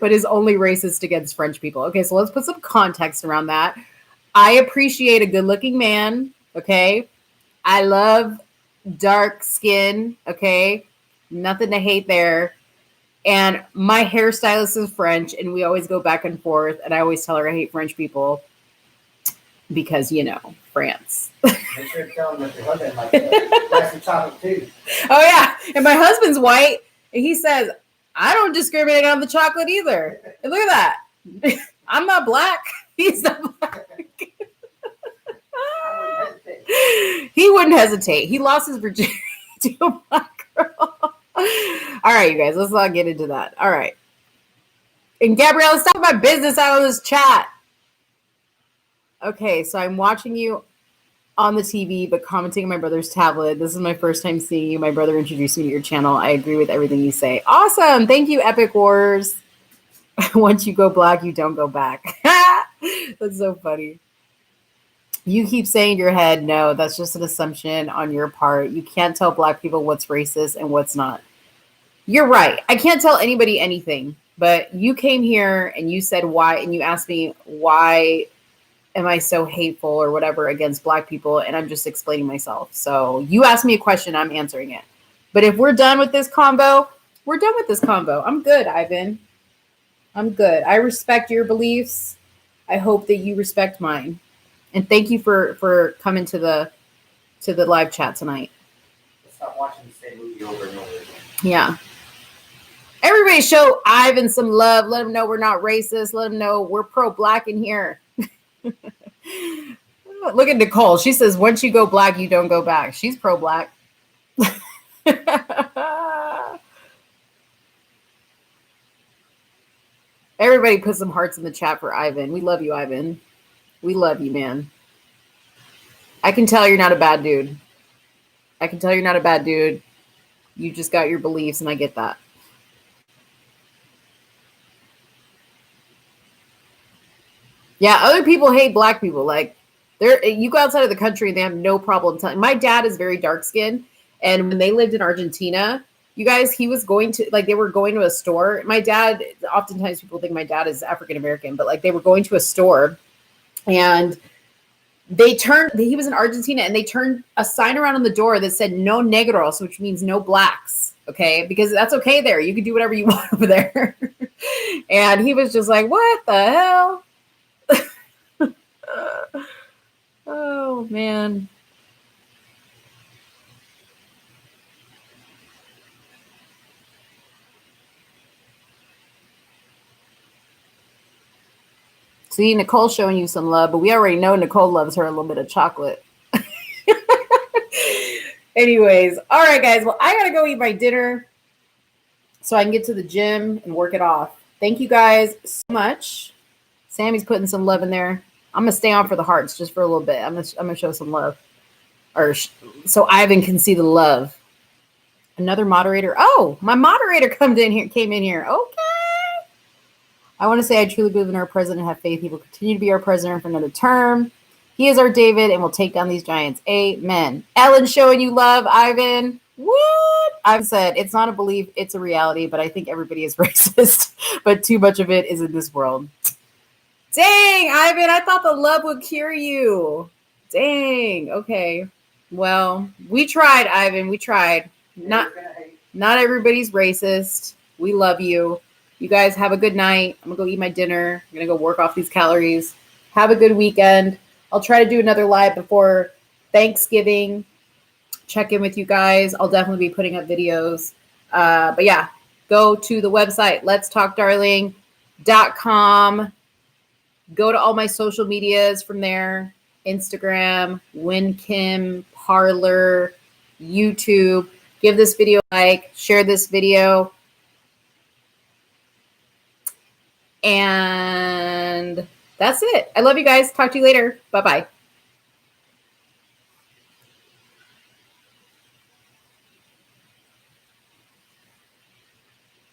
but is only racist against French people. Okay, so let's put some context around that. I appreciate a good-looking man, okay? I love dark skin, okay? Nothing to hate there. And my hairstylist is French, and we always go back and forth, and I always tell her I hate French people because, France. Make sure to tell them that your husband likes some chocolate too. Oh, yeah. And my husband's white, and he says, I don't discriminate on the chocolate either. And look at that. I'm not black. He's not black. He wouldn't hesitate. He lost his virginity to a black girl. All right, you guys, let's not get into that. All right. And Gabrielle, stop my business out of this chat. Okay, so I'm watching you on the TV, but commenting on my brother's tablet. This is my first time seeing you. My brother introduced me to your channel. I agree with everything you say. Awesome. Thank you, Epic Wars. Once you go black, you don't go back. That's so funny. You keep saying in your head, no, that's just an assumption on your part. You can't tell black people what's racist and what's not. You're right. I can't tell anybody anything, but you came here and you said why, and you asked me, why am I so hateful or whatever against black people? And I'm just explaining myself. So you asked me a question, I'm answering it. But if we're done with this combo, we're done with this combo. I'm good, Ivan. I'm good. I respect your beliefs. I hope that you respect mine. And thank you for coming to the live chat tonight. Stop watching the same movie over and over again. Yeah. Everybody show Ivan some love. Let him know we're not racist. Let him know we're pro-black in here. Look at Nicole. She says, once you go black, you don't go back. She's pro-black. Everybody put some hearts in the chat for Ivan. We love you, Ivan. We love you, man. I can tell you're not a bad dude. I can tell you're not a bad dude. You just got your beliefs, and I get that. Yeah, other people hate black people. Like, you go outside of the country, and they have no problem telling. My dad is very dark-skinned, and when they lived in Argentina, you guys, he was going to, like, they were going to a store. My dad, oftentimes people think my dad is African-American, but, like, they were going to a store, and he was in Argentina, and they turned a sign around on the door that said no negros, which means no blacks. Okay. Because that's okay there. You can do whatever you want over there. And he was just like, what the hell? Oh man. See, Nicole's showing you some love, but we already know Nicole loves her a little bit of chocolate. Anyways, all right, guys. Well, I gotta go eat my dinner so I can get to the gym and work it off. Thank you guys so much. Sammy's putting some love in there. I'm gonna stay on for the hearts just for a little bit. I'm gonna show some love, so Ivan can see the love. Another moderator. Oh, my moderator came in here. Okay. I want to say I truly believe in our president and have faith he will continue to be our president for another term. He is our David and will take down these giants. Amen. Ellen showing you love, Ivan. What? I've said it's not a belief, it's a reality, but I think everybody is racist, but too much of it is in this world. Dang, Ivan, I thought the love would cure you. Dang, okay. Well, we tried, Ivan. We tried. Not everybody's racist. We love you. You guys have a good night. I'm going to go eat my dinner. I'm going to go work off these calories. Have a good weekend. I'll try to do another live before Thanksgiving. Check in with you guys. I'll definitely be putting up videos. But yeah, go to the website, letstalkdarling.com. Go to all my social medias from there. Instagram, WinKim, Parler, YouTube. Give this video a like, share this video. And that's it. I love you guys. Talk to you later. Bye-bye.